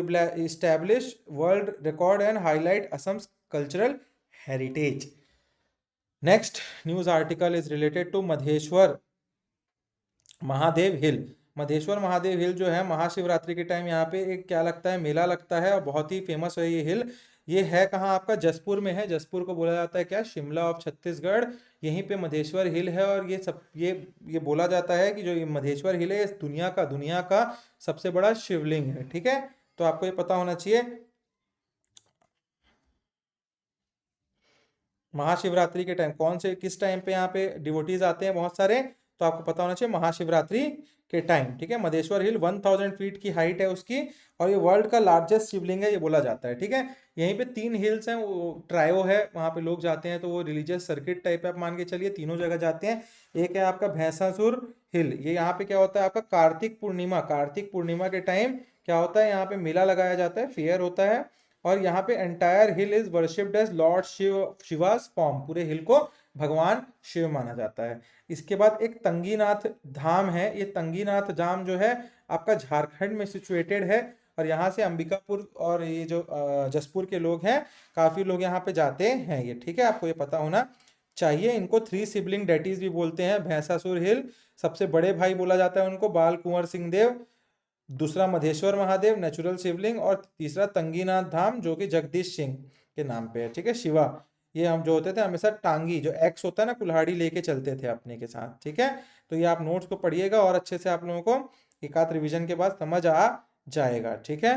establish world record and highlight Assam's cultural heritage. Next news article is related to Madheshwar Mahadev hill. Madheshwar Mahadev hill जो है, महाशिवरात्रि के टाइम यहाँ पे एक क्या लगता है, मेला लगता है, और बहुत ही फेमस है ये हिल। ये है कहाँ आपका, जसपुर में है। जसपुर को बोला जाता है क्या, शिमला ऑफ छत्तीसगढ़। यहीं पे मधेश्वर हिल है, और ये बोला जाता है कि जो ये मधेश्वर हिल है, इस दुनिया का सबसे बड़ा शिवलिंग है। ठीक है, तो आपको ये पता होना चाहिए। महाशिवरात्रि के टाइम कौन से, किस टाइम पे यहाँ पे डिवोटीज आते हैं बहुत सारे, तो आपको पता होना चाहिए महाशिवरात्रि के टाइम। ठीक है, मधेश्वर हिल 1000 फीट की हाइट है उसकी, और ये वर्ल्ड का लार्जेस्ट शिवलिंग है, ये बोला जाता है। ठीक है, यहीं पे 3 हिल्स हैं, वो ट्रायो है, वहां पे लोग जाते हैं, तो वो रिलीजियस सर्किट टाइप है, आप मान के चलिए तीनों जगह जाते हैं। एक है आपका भैंसासुर हिल, ये यहाँ पे क्या होता है आपका, कार्तिक पूर्णिमा के टाइम क्या होता है, यहाँ पे मेला लगाया जाता है, फेयर होता है। और यहाँ पे entire hill is worshipped as lord Shiva's form, पूरे हिल को भगवान शिव माना जाता है। इसके बाद एक तंगीनाथ धाम है, ये तंगीनाथ धाम जो है आपका झारखंड में सिचुएटेड है, और यहाँ से अंबिकापुर और ये जो जसपुर के लोग हैं, काफी लोग यहाँ पे जाते हैं ये। ठीक है, आपको ये पता होना चाहिए। इनको 3 सिबलिंग डेटीज भी बोलते हैं। भैंसासुर हिल, सबसे बड़े भाई बोला जाता है उनको बाल कुंवर सिंह देव, दूसरा मधेश्वर महादेव नेचुरल शिवलिंग, और तीसरा तंगीनाथ धाम जो कि जगदीश सिंह के नाम पे है। ठीक है, शिवा, ये हम जो होते थे हमेशा टांगी, जो एक्स होता है ना, कुल्हाड़ी लेके चलते थे अपने के साथ। ठीक है, तो ये आप नोट्स को पढ़िएगा, और अच्छे से आप लोगों को एक आध रिविजन के बाद समझ आ जाएगा। ठीक है,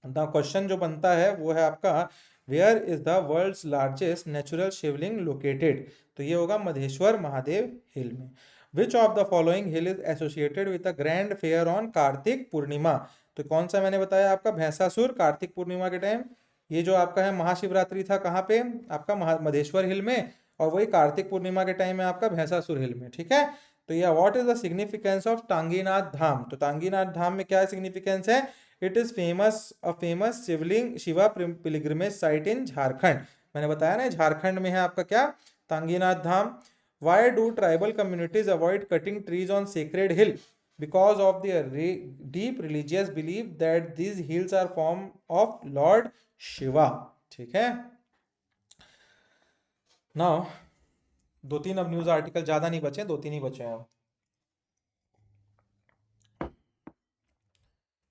द क्वेश्चन जो बनता है वो है आपका, where is the world's largest natural Shivling located, तो ये होगा मधेश्वर महादेव हिल में। Which of the following hill is associated with the grand fair on Kartik Purnima, तो कौन सा मैंने बताया आपका, भैंसासुर, कार्तिक पूर्णिमा के टाइम। ये जो आपका है महाशिवरात्रि था कहाँ पे आपका, मधेश्वर हिल में, और वही कार्तिक पूर्णिमा के टाइम है आपका भैंसासुर हिल में। ठीक है, तो यह what is the significance of Tanginath Dham, तो टांगीनाथ धाम में क्या सिग्निफिकेंस है, it is famous Shivling Shiva pilgrimage site in Jharkhand. मैंने बताया ना, झारखंड में है आपका क्या, Tanginath Dham. Why do tribal communities avoid cutting trees on sacred hill, because of the deep religious believe that these hills are form of lord Shiva. ठीक है, नाउ 2-3 अब न्यूज आर्टिकल, ज्यादा नहीं बचे, 2-3 ही बचे हैं।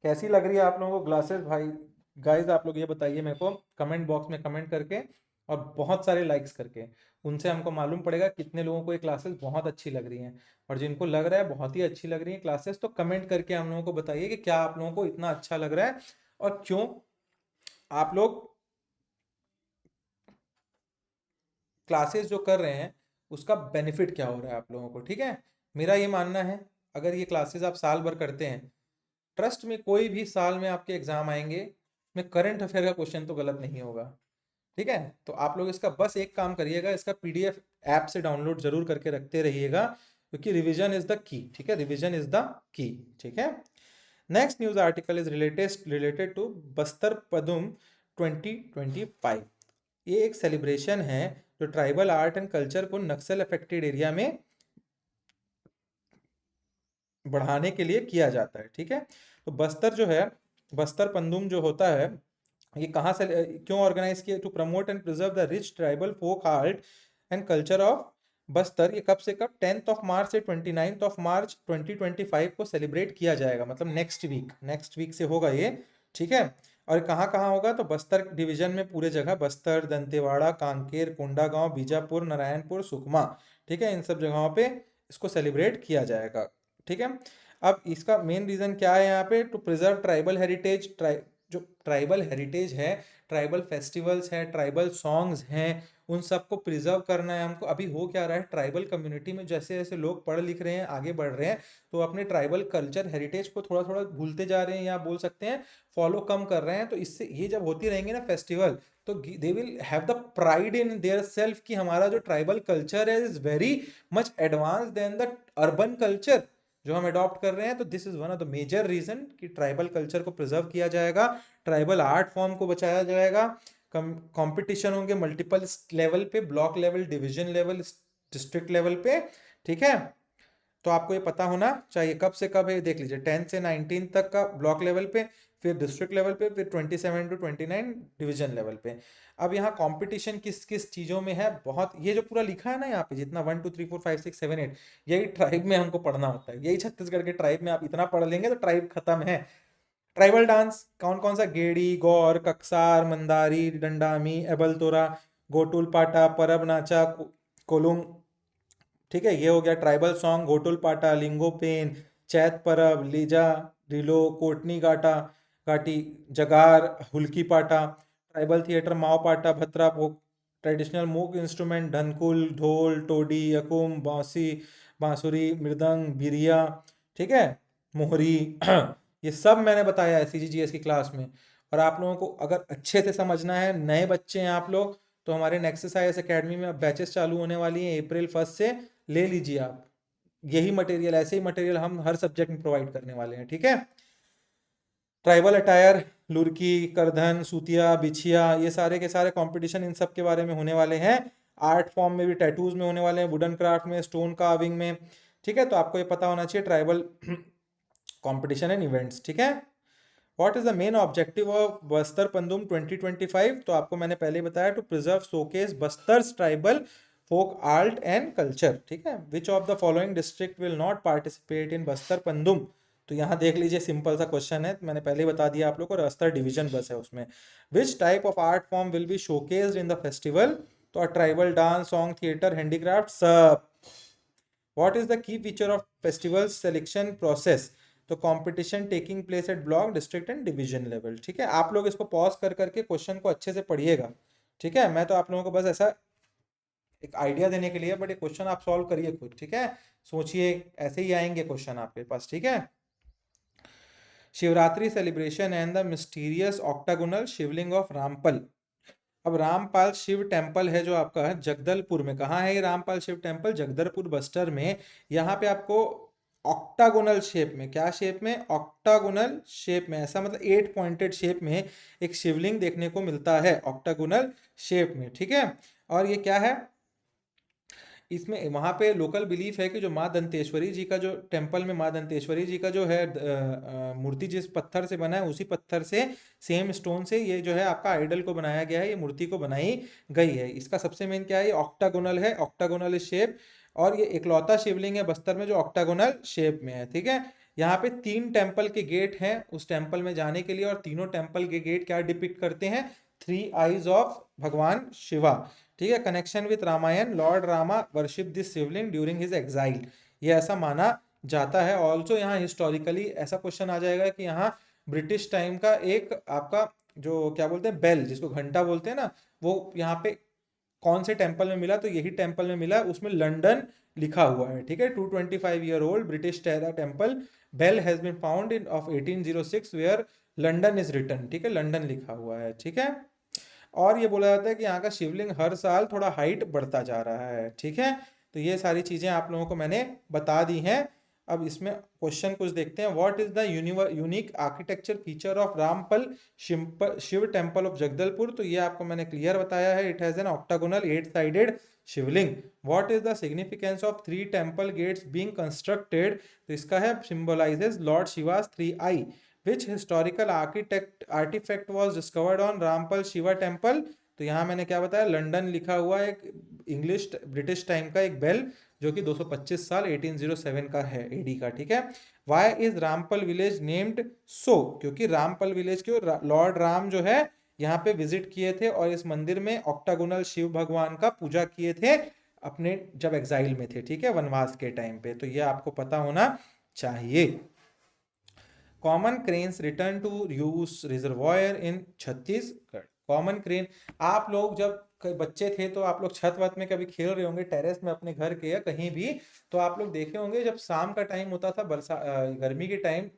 कैसी लग रही है आप लोगों को ग्लासेस भाई, गाइस आप लोग ये बताइए मेरे को कमेंट बॉक्स में कमेंट करके, और बहुत सारे लाइक्स करके। उनसे हमको मालूम पड़ेगा कितने लोगों को ये क्लासेस बहुत अच्छी लग रही हैं, और जिनको लग रहा है बहुत ही अच्छी लग रही है क्लासेस, तो कमेंट करके हम लोगों को बताइए कि क्या आप लोगों को इतना अच्छा लग रहा है, और क्यों आप लोग क्लासेस जो कर रहे हैं उसका बेनिफिट क्या हो रहा है आप लोगों को। ठीक है, मेरा ये मानना है, अगर ये क्लासेस आप साल भर करते हैं, ट्रस्ट में कोई भी साल में आपके एग्जाम आएंगे, में करंट अफेयर का क्वेश्चन तो गलत नहीं होगा। ठीक है, तो आप लोग इसका बस एक काम करिएगा, इसका पीडीएफ ऐप से डाउनलोड जरूर करके रखते रहिएगा, क्योंकि रिवीजन इज द की। ठीक है, रिवीजन इज द की। ठीक है, next news article is related to Bastar Padum 2025। ये एक सेलिब्रेशन है जो ट्राइबल आर्ट एंड कल्चर को नक्सल अफेक्टेड एरिया में बढ़ाने के लिए किया जाता है। ठीक है, तो बस्तर जो है, बस्तर पंदुम जो होता है, ये कहाँ से क्यों ऑर्गेनाइज किया, to promote and preserve the rich tribal folk art and culture of Bastar. ये कब से कब, 10 मार्च से 29 मार्च 2025 को सेलिब्रेट किया जाएगा, मतलब नेक्स्ट वीक से होगा ये। ठीक है, और कहाँ कहाँ होगा, तो बस्तर डिवीजन में पूरे जगह, बस्तर, दंतेवाड़ा, कांकेर, कोंडागांव, बीजापुर, नारायणपुर, सुकमा। ठीक है, इन सब जगहों पे इसको सेलिब्रेट किया जाएगा। ठीक है, अब इसका मेन रीजन क्या है यहाँ पे, टू प्रिजर्व ट्राइबल हेरिटेज, जो ट्राइबल हेरिटेज है, ट्राइबल फेस्टिवल्स हैं, ट्राइबल सॉन्ग्स हैं, उन सबको प्रिजर्व करना है हमको। अभी हो क्या रहा है, ट्राइबल कम्युनिटी में जैसे जैसे लोग पढ़ लिख रहे हैं, आगे बढ़ रहे हैं, तो अपने ट्राइबल कल्चर हेरिटेज को थोड़ा थोड़ा भूलते जा रहे हैं, या बोल सकते हैं फॉलो कम कर रहे हैं। तो इससे ये जब होती रहेंगे ना फेस्टिवल, तो they will have the pride in their self कि हमारा जो ट्राइबल कल्चर है is very much advance than the urban culture जो हम अडॉप्ट कर रहे हैं। तो this is one of the major reason कि ट्राइबल कल्चर को प्रिजर्व किया जाएगा, ट्राइबल आर्ट फॉर्म को बचाया जाएगा, कंपटीशन होंगे मल्टीपल लेवल पे, block level, division level, district level पे। ठीक है, तो आपको ये पता होना चाहिए कब से कब है, देख लीजिए 10 से 19 तक का ब्लॉक लेवल पे, फिर डिस्ट्रिक्ट लेवल पे, फिर 27 to 29 डिवीजन लेवल पे। अब यहाँ कंपटीशन किस किस चीजों में है, बहुत, ये जो पूरा लिखा है ना यहाँ पे, जितना 1 2 3 4 5 6 7 8, यही ट्राइब में हमको पढ़ना होता है, यही छत्तीसगढ़ के ट्राइब में आप इतना पढ़ लेंगे तो ट्राइब खत्म है। ट्राइबल डांस कौन कौन सा, गेड़ी, गौर, कक्सार, मंदारी, डंडामी, एबलतोरा, गोटुल पाटा, परब नाचा, कोलुंग। ठीक है, ये हो गया ट्राइबल सॉन्ग। घोटुल पाटा, लिंगो पेन, चैत परब, लीजा, रिलो, कोटनी गाटा गाटी, जगार, हुल्की पाटा। ट्राइबल थिएटर माओ पाटा, भत्रा फोक। ट्रेडिशनल मूक इंस्ट्रूमेंट धनकुल, ढोल, टोडी, यकुम, बांसी, बांसुरी, मृदंग, बिरिया। ठीक है, मोहरी। ये सब मैंने बताया है सीजीजीएस की क्लास में। और आप लोगों को अगर अच्छे से समझना है, नए बच्चे हैं आप लोग, तो हमारे नेक्सस आईएएस एकेडमी में अब बैचेस चालू होने वाली हैं April 1 से। ले लीजिए आप, यही मटेरियल, ऐसे ही मटेरियल हम हर सब्जेक्ट में प्रोवाइड करने वाले हैं। ठीक है, ट्राइबल अटायर, लुरकी, करधन, सूतिया, बिछिया, ये सारे के सारे कंपटीशन इन सब के बारे में होने वाले हैं। आर्ट फॉर्म में भी, टैटूज में होने वाले हैं, वुडन क्राफ्ट में, स्टोन कार्विंग में। ठीक है, तो आपको ये पता होना चाहिए ट्राइबल कंपटीशन एंड इवेंट्स। ठीक है, what is the main objective of Bastar Pandum 2025? तो आपको मैंने पहले ही बताया, to preserve showcase Bastar's tribal folk art and culture. ठीक है, which of the following district will not participate in Bastar Pandum? तो यहाँ देख लीजिए, सिंपल सा क्वेश्चन है, मैंने पहले ही बता दिया आप लोग को, बस्तर डिवीजन बस है उसमें। Which type of art form will be showcased in the festival? तो tribal dance, song, theatre, handicraft, सब। What is the key feature of festival selection process? तो competition taking place at block, district and division level. ठीक है, आप लोग इसको pause कर करके क्वेश्चन को अच्छे से पढ़िएगा। ठीक है, मैं तो आप लोगों को बस ऐसा एक आइडिया देने के लिए, बट ये क्वेश्चन आप सॉल्व करिए खुद। ठीक है, सोचिए, ऐसे ही आएंगे क्वेश्चन आपके पास। ठीक है, Shivratri celebration and the mysterious octagonal Shivling of Rampal. अब रामपाल शिव टेम्पल है जो आपका है जगदलपुर में। कहाँ है ये रामपाल शिव टेम्पल? जगदलपुर बस्तर में। यहाँ पे आपको ऑक्टागोनल शेप में, क्या शेप में? ऑक्टागोनल शेप में, ऐसा मतलब 8 पॉइंटेड शेप में एक शिवलिंग देखने को मिलता है ऑक्टागोनल शेप में। ठीक है, और ये क्या है, इसमें वहाँ पे लोकल बिलीफ है कि जो माँ दंतेश्वरी जी का जो टेम्पल में, माँ दंतेश्वरी जी का जो है मूर्ति जिस पत्थर से बना है, उसी पत्थर से, सेम स्टोन से ये जो है आपका आइडल को बनाया गया है, ये मूर्ति को बनाई गई है। इसका सबसे मेन क्या है, ये ऑक्टागोनल है, ऑक्टागोनल शेप। और ये इकलौता शिवलिंग है बस्तर में जो ऑक्टागोनल शेप में है। ठीक है, यहाँ पे 3 टेम्पल के गेट हैं उस टेम्पल में जाने के लिए, और तीनों टेम्पल के गेट क्या डिपिक्ट करते हैं? 3 आईज ऑफ भगवान शिवा। ठीक है, connection with Ramayana, lord Rama worship this shivling during his exile, ये ऐसा माना जाता है। ऑल्सो यहाँ हिस्टोरिकली ऐसा क्वेश्चन आ जाएगा कि यहाँ ब्रिटिश टाइम का एक आपका जो क्या बोलते हैं, बेल, जिसको घंटा बोलते हैं ना, वो यहाँ पे कौन से टेम्पल में मिला? तो यही टेम्पल में मिला, उसमें लंदन लिखा हुआ है। ठीक है, 225 year old British terra temple bell has been found in of 1806 where London is written. ठीक है, लंदन लिखा हुआ है। ठीक है, और ये बोला जाता है कि यहाँ का शिवलिंग हर साल थोड़ा हाइट बढ़ता जा रहा है। ठीक है, तो ये सारी चीजें आप लोगों को मैंने बता दी हैं। अब इसमें क्वेश्चन कुछ देखते हैं। What is the unique architecture feature of Rampal Shiv temple of Jagdalpur? तो ये आपको मैंने क्लियर बताया है, it has an octagonal 8 sided shivling. What is the significance of 3 temple gates being constructed? तो इसका है, symbolises lord Shiva's 3 eye. Which historical artifact was discovered on Rampal Shiva temple? तो यहाँ मैंने क्या बताया, लंदन लिखा हुआ एक इंग्लिश ब्रिटिश टाइम का एक बेल, जो कि 225 साल 1807 का है एडी का। ठीक है, why is Rampal village named so? क्योंकि रामपल विलेज के लॉर्ड राम जो है यहाँ पे विजिट किए थे, और इस मंदिर में ऑक्टागोनल शिव भगवान का पूजा किए थे अपने जब एग्जाइल में थे। ठीक है, वनवास के टाइम पे। तो ये आपको पता होना चाहिए। Common cranes return to use reservoir in Chhattisgarh. Common crane, आप लोग जब बच्चे थे तो आप लोग छत वत में कभी खेल रहे होंगे टेरेस में अपने घर के या कहीं भी, तो आप लोग देखे होंगे जब शाम का टाइम होता था, गर्मी के टाइम,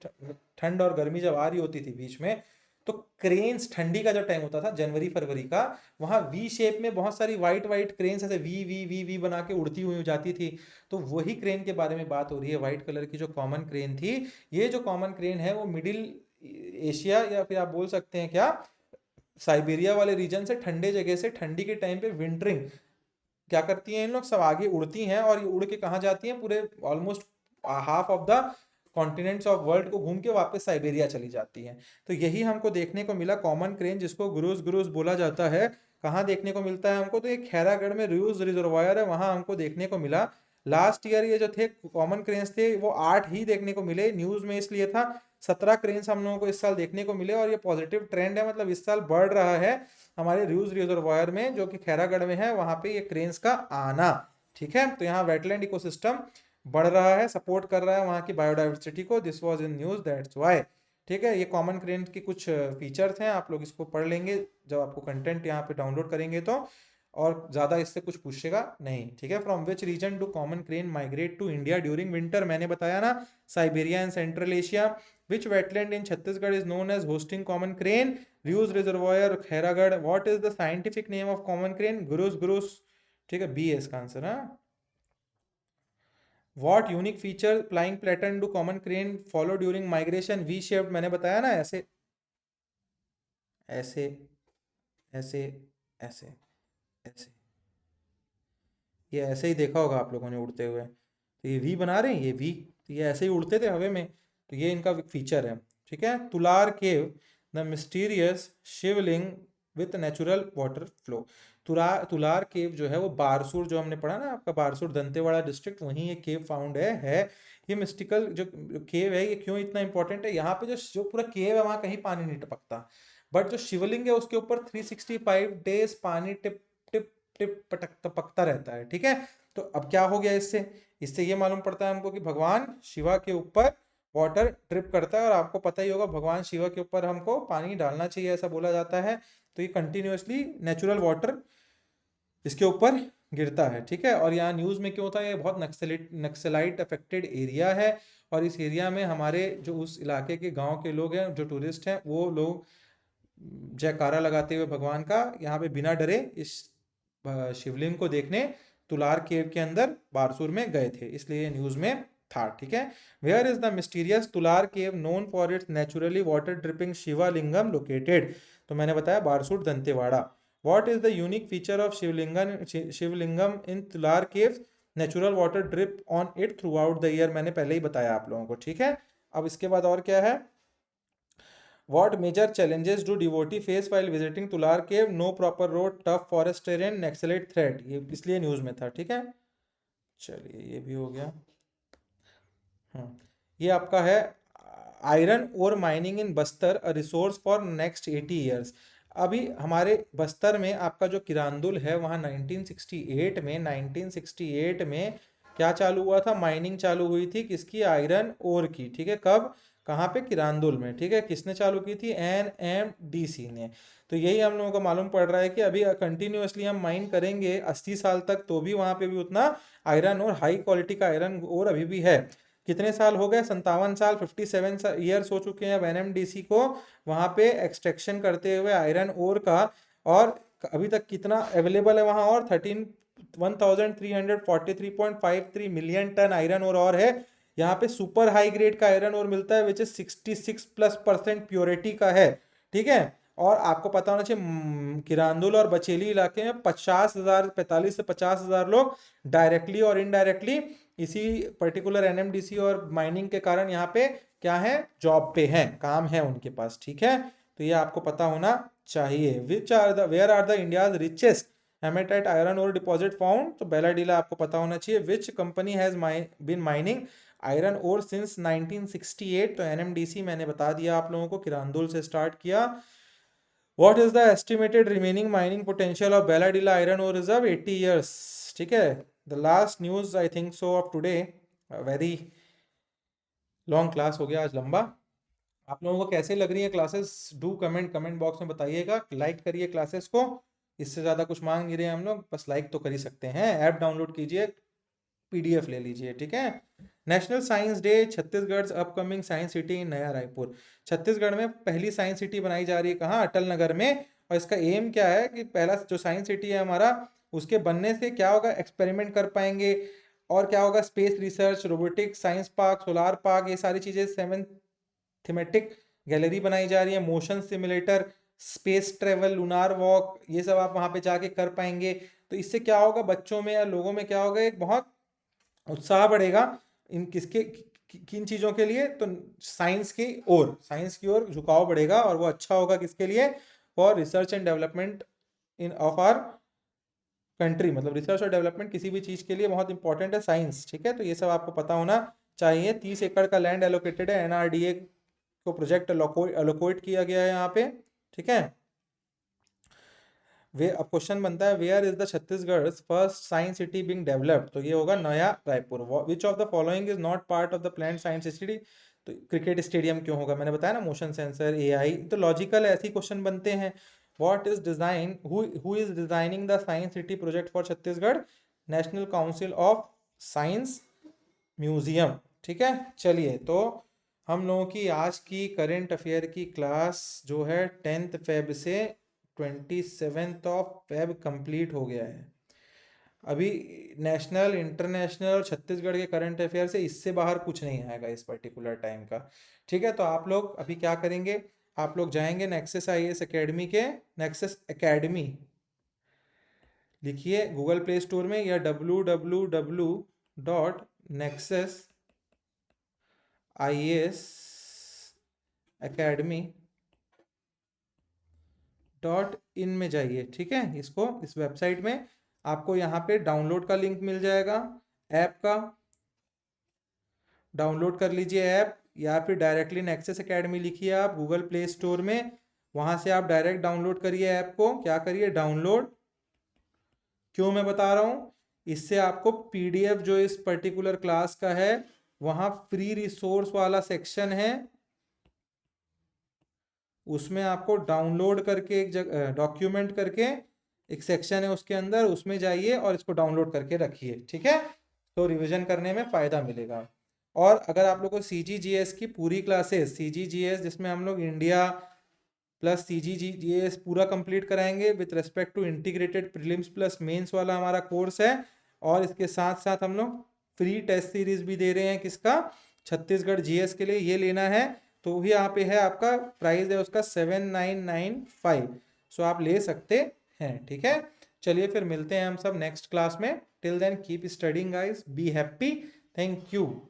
ठंड और गर्मी जब आ रही होती थी बीच में, तो क्रेन्स, ठंडी का जो टाइम होता था जनवरी फरवरी का, वहां वी शेप में बहुत सारी वाइट वाइट क्रेन्स ऐसे वी वी वी वी बना के उड़ती हुई जाती थी। तो वही क्रेन के बारे में बात हो रही है, व्हाइट कलर की जो कॉमन क्रेन थी। ये जो कॉमन क्रेन है वो मिडिल एशिया, या फिर आप बोल सकते हैं क्या, साइबेरिया वाले रीजन से, ठंडे जगह से ठंडी के टाइम पे विंटरिंग क्या करती हैं इन लोग, सब आगे उड़ती हैं, और ये उड़ के कहाँ जाती हैं, पूरे almost half of the continents of world को घूम के वापस साइबेरिया चली जाती हैं। तो यही हमको देखने को मिला, कॉमन क्रेन, जिसको गुरुज गुरुज बोला जाता है। कहाँ देखने को मिलता है हमको? तो ये खैरागढ़ में रूज रिजर्वायर है, वहां हमको देखने को मिला। लास्ट ईयर ये जो थे कॉमन क्रेन्स थे वो 8 ही देखने को मिले न्यूज में, इसलिए था 17 क्रेन्स हम लोगों को इस साल देखने को मिले, और ये पॉजिटिव ट्रेंड है, मतलब इस साल बढ़ रहा है हमारे र्यूज रिजर्वायर में जो कि खैरागढ़ में है, वहां पे ये क्रेन्स का आना। ठीक है, तो यहाँ वेटलैंड इकोसिस्टम बढ़ रहा है, सपोर्ट कर रहा है वहाँ की बायोडाइवर्सिटी को। This was in news, that's why. ठीक है, ये कॉमन क्रेन की कुछ फीचर्स हैं, आप लोग इसको पढ़ लेंगे जब आपको कंटेंट यहाँ पे डाउनलोड करेंगे तो, और ज़्यादा इससे कुछ पूछेगा नहीं। ठीक है, from which region do common crane migrate to India during winter, मैंने बताया ना, Siberia and central Asia. Which wetland in Chhattisgarh is known as hosting common crane, Rooj reservoir Khairagarh. What is the scientific name of common crane, grus grus. ठीक है, B है इसका answer. हाँ, what unique feature flying pattern do common crane follow during migration, V shaped, मैंने बताया ना, ऐसे ऐसे ऐसे ऐसे ऐसे, ये ऐसे ही देखा होगा आप लोगों ने उड़ते हुए, तो ये वी बना रहे हैं, ये वी, तो ये ऐसे ही उड़ते थे हवा में, तो ये इनका फीचर है। ठीक है, Tular cave the mysterious Shivling with natural water flow. Tular cave जो है वो बारसूर, जो हमने पढ़ा ना आपका, बारसूर दंतेवाड़ा डिस्ट्रिक्ट, वहीं ये केव फाउंड है। ये मिस्टिकल जो केव है, ये क्यों इतना इंपॉर्टेंट है, यहाँ पे जो जो पूरा केव है वहां कहीं पानी नहीं टपकता, बट जो शिवलिंग है उसके ऊपर 365 डेज पानी टिप टिप टिप पटक टपकता रहता है। ठीक है, तो अब क्या हो गया इससे, इससे ये मालूम पड़ता है हमको कि भगवान शिवा के ऊपर वाटर ट्रिप करता है, और आपको पता ही होगा भगवान शिवा के ऊपर हमको पानी डालना चाहिए, ऐसा बोला जाता है। तो ये कंटिन्यूअसली नेचुरल वाटर इसके ऊपर गिरता है। ठीक है, और यहाँ न्यूज़ में क्यों था, ये बहुत नक्सलाइट अफेक्टेड एरिया है, और इस एरिया में हमारे जो उस इलाके के गांव के लोग हैं, जो टूरिस्ट हैं, वो लोग जयकारा लगाते हुए भगवान का यहाँ पे बिना डरे इस शिवलिंग को देखने तुलार केव के अंदर बारसूर में गए थे, इसलिए ये न्यूज में था। ठीक है, where is the mysterious Tular cave known for its naturally water dripping Shivalingam located, तो मैंने बताया Barsur Dantewada. What is the unique feature of Shivalingam in Tular cave, natural water drip on it throughout the year, मैंने पहले ही बताया आप लोगों को। ठीक है, अब इसके बाद और क्या है, What major challenges do devotee face while visiting Tular Cave? No proper road, tough forest terrain, naxalite threat, ये इसलिए न्यूज में था। ठीक है, चलिए ये भी हो गया। ये आपका है iron ore mining in Bastar a resource for next 80 years. अभी हमारे बस्तर में आपका जो किरांदुल है वहाँ 1968 में क्या चालू हुआ था, माइनिंग चालू हुई थी, किसकी, आयरन ओर की। ठीक है, कब, कहाँ पे, किरांदुल में। ठीक है, किसने चालू की थी, NMDC ने। तो यही हम लोगों को मालूम पड़ रहा है कि अभी कंटिन्यूअसली हम माइन करेंगे 80 साल तक, तो भी वहाँ पे भी उतना आयरन और हाई क्वालिटी का आयरन और अभी भी है। कितने साल हो गए, 57 साल, 57 ईयर्स हो चुके हैं अब NMDC को वहाँ पे एक्सट्रैक्शन करते हुए आयरन ओर का, और अभी तक कितना अवेलेबल है वहाँ, और 1343.53 मिलियन टन आयरन और है। यहाँ पे सुपर हाई ग्रेड का आयरन और मिलता है विच इज 66+% प्योरिटी का है। ठीक है, और आपको पता होना चाहिए किरांदुल और बचेली इलाके में 45 से 50,000 लोग डायरेक्टली और इनडायरेक्टली इसी पर्टिकुलर NMDC और माइनिंग के कारण यहाँ पे क्या है, जॉब पे हैं, काम है उनके पास। ठीक है, तो ये आपको पता होना चाहिए। Where are the India's richest hematite iron ore deposit found, तो बेलाडीला आपको पता होना चाहिए। Which company has been mining iron ore since 1968, तो NMDC मैंने बता दिया आप लोगों को, किरांदुल से स्टार्ट किया। What is the estimated remaining mining potential of Bailadila iron ore reserve, 80 years. ठीक है, the last news I think so of today, very long class हो गया आज, लंबा। आप लोगों को कैसे लग रही है क्लासेस, डू कमेंट बॉक्स में बताइएगा, लाइक करिए क्लासेस को, इससे ज़्यादा कुछ मांग नहीं रहे हम लोग, बस लाइक तो कर ही सकते हैं। ऐप डाउनलोड कीजिए, PDF ले लीजिए। ठीक है, national science day, Chhattisgarh upcoming science city in नया रायपुर। छत्तीसगढ़ में पहली साइंस सिटी बनाई जा रही है, कहाँ, अटल नगर में, और इसका एम क्या है कि पहला जो साइंस सिटी है हमारा, उसके बनने से क्या होगा, एक्सपेरिमेंट कर पाएंगे, और क्या होगा, space research, robotics, science park, solar park, ये सारी चीज़ें, 7 थीमेटिक गैलरी बनाई जा रही है, motion simulator, space travel, lunar walk, ये सब आप वहाँ पे जाके कर पाएंगे। तो इससे क्या होगा, बच्चों में या लोगों में क्या होगा, एक बहुत उत्साह बढ़ेगा इन किन चीज़ों के लिए, तो साइंस की ओर झुकाव बढ़ेगा, और वो अच्छा होगा किसके लिए, for research and development in of our country, मतलब रिसर्च और डेवलपमेंट किसी भी चीज़ के लिए बहुत इंपॉर्टेंट है साइंस, ठीक है, तो ये सब आपको पता होना चाहिए। 30 एकड़ का लैंड एलोकेटेड है, एनआरडीए को प्रोजेक्ट एलोकेट किया गया है यहाँ पे, ठीक है। वे अब क्वेश्चन बनता है, where is the Chhattisgarh first science city being developed, तो ये होगा Naya Raipur. Which of the following is not part of the plan science city, तो क्रिकेट स्टेडियम क्यों होगा, मैंने बताया ना, मोशन सेंसर, एआई, तो लॉजिकल ऐसे क्वेश्चन बनते हैं। What is design, who is designing the science city project for Chhattisgarh, national council of science museum, ठीक है। चलिए, तो हम लोगों की आज की करंट अफेयर की क्लास जो है 10th फेब से 27th ऑफ फेब कंप्लीट हो गया है। अभी नेशनल, इंटरनेशनल और छत्तीसगढ़ के करंट अफेयर से इससे बाहर कुछ नहीं आएगा इस पर्टिकुलर टाइम का, ठीक है। तो आप लोग अभी क्या करेंगे, आप लोग जाएंगे नेक्सस आईएएस एकेडमी के, नेक्सस एकेडमी लिखिए गूगल प्ले स्टोर में, या www.nexusiesacademy.in में जाइए, ठीक है। इसको, इस वेबसाइट में आपको यहाँ पे डाउनलोड का लिंक मिल जाएगा, ऐप का डाउनलोड कर लीजिए ऐप, या फिर डायरेक्टली नेक्सस एकेडमी लिखिए आप गूगल प्ले स्टोर में, वहाँ से आप डायरेक्ट डाउनलोड करिए ऐप को, क्या करिए, डाउनलोड। क्यों मैं बता रहा हूँ, इससे आपको पीडीएफ जो इस पर्टिकुलर क्लास का है, वहाँ फ्री रिसोर्स वाला सेक्शन है, उसमें आपको डाउनलोड करके एक जगह डॉक्यूमेंट करके एक सेक्शन है उसके अंदर, उसमें जाइए और इसको डाउनलोड करके रखिए, ठीक है। तो रिवीजन करने में फ़ायदा मिलेगा। और अगर आप लोग को सीजीजीएस की पूरी क्लासेस, सीजीजीएस जिसमें हम लोग इंडिया प्लस सीजीजीएस पूरा कंप्लीट कराएंगे with respect to integrated prelims plus mains वाला हमारा कोर्स है, और इसके साथ साथ हम लोग फ्री टेस्ट सीरीज भी दे रहे हैं, किसका, छत्तीसगढ़ जीएस के लिए, ये लेना है तो भी यहाँ पे है, आपका प्राइस है उसका 7995, सो आप ले सकते हैं, ठीक है। चलिए फिर मिलते हैं हम सब नेक्स्ट क्लास में, till then keep studying guys, be happy, thank you.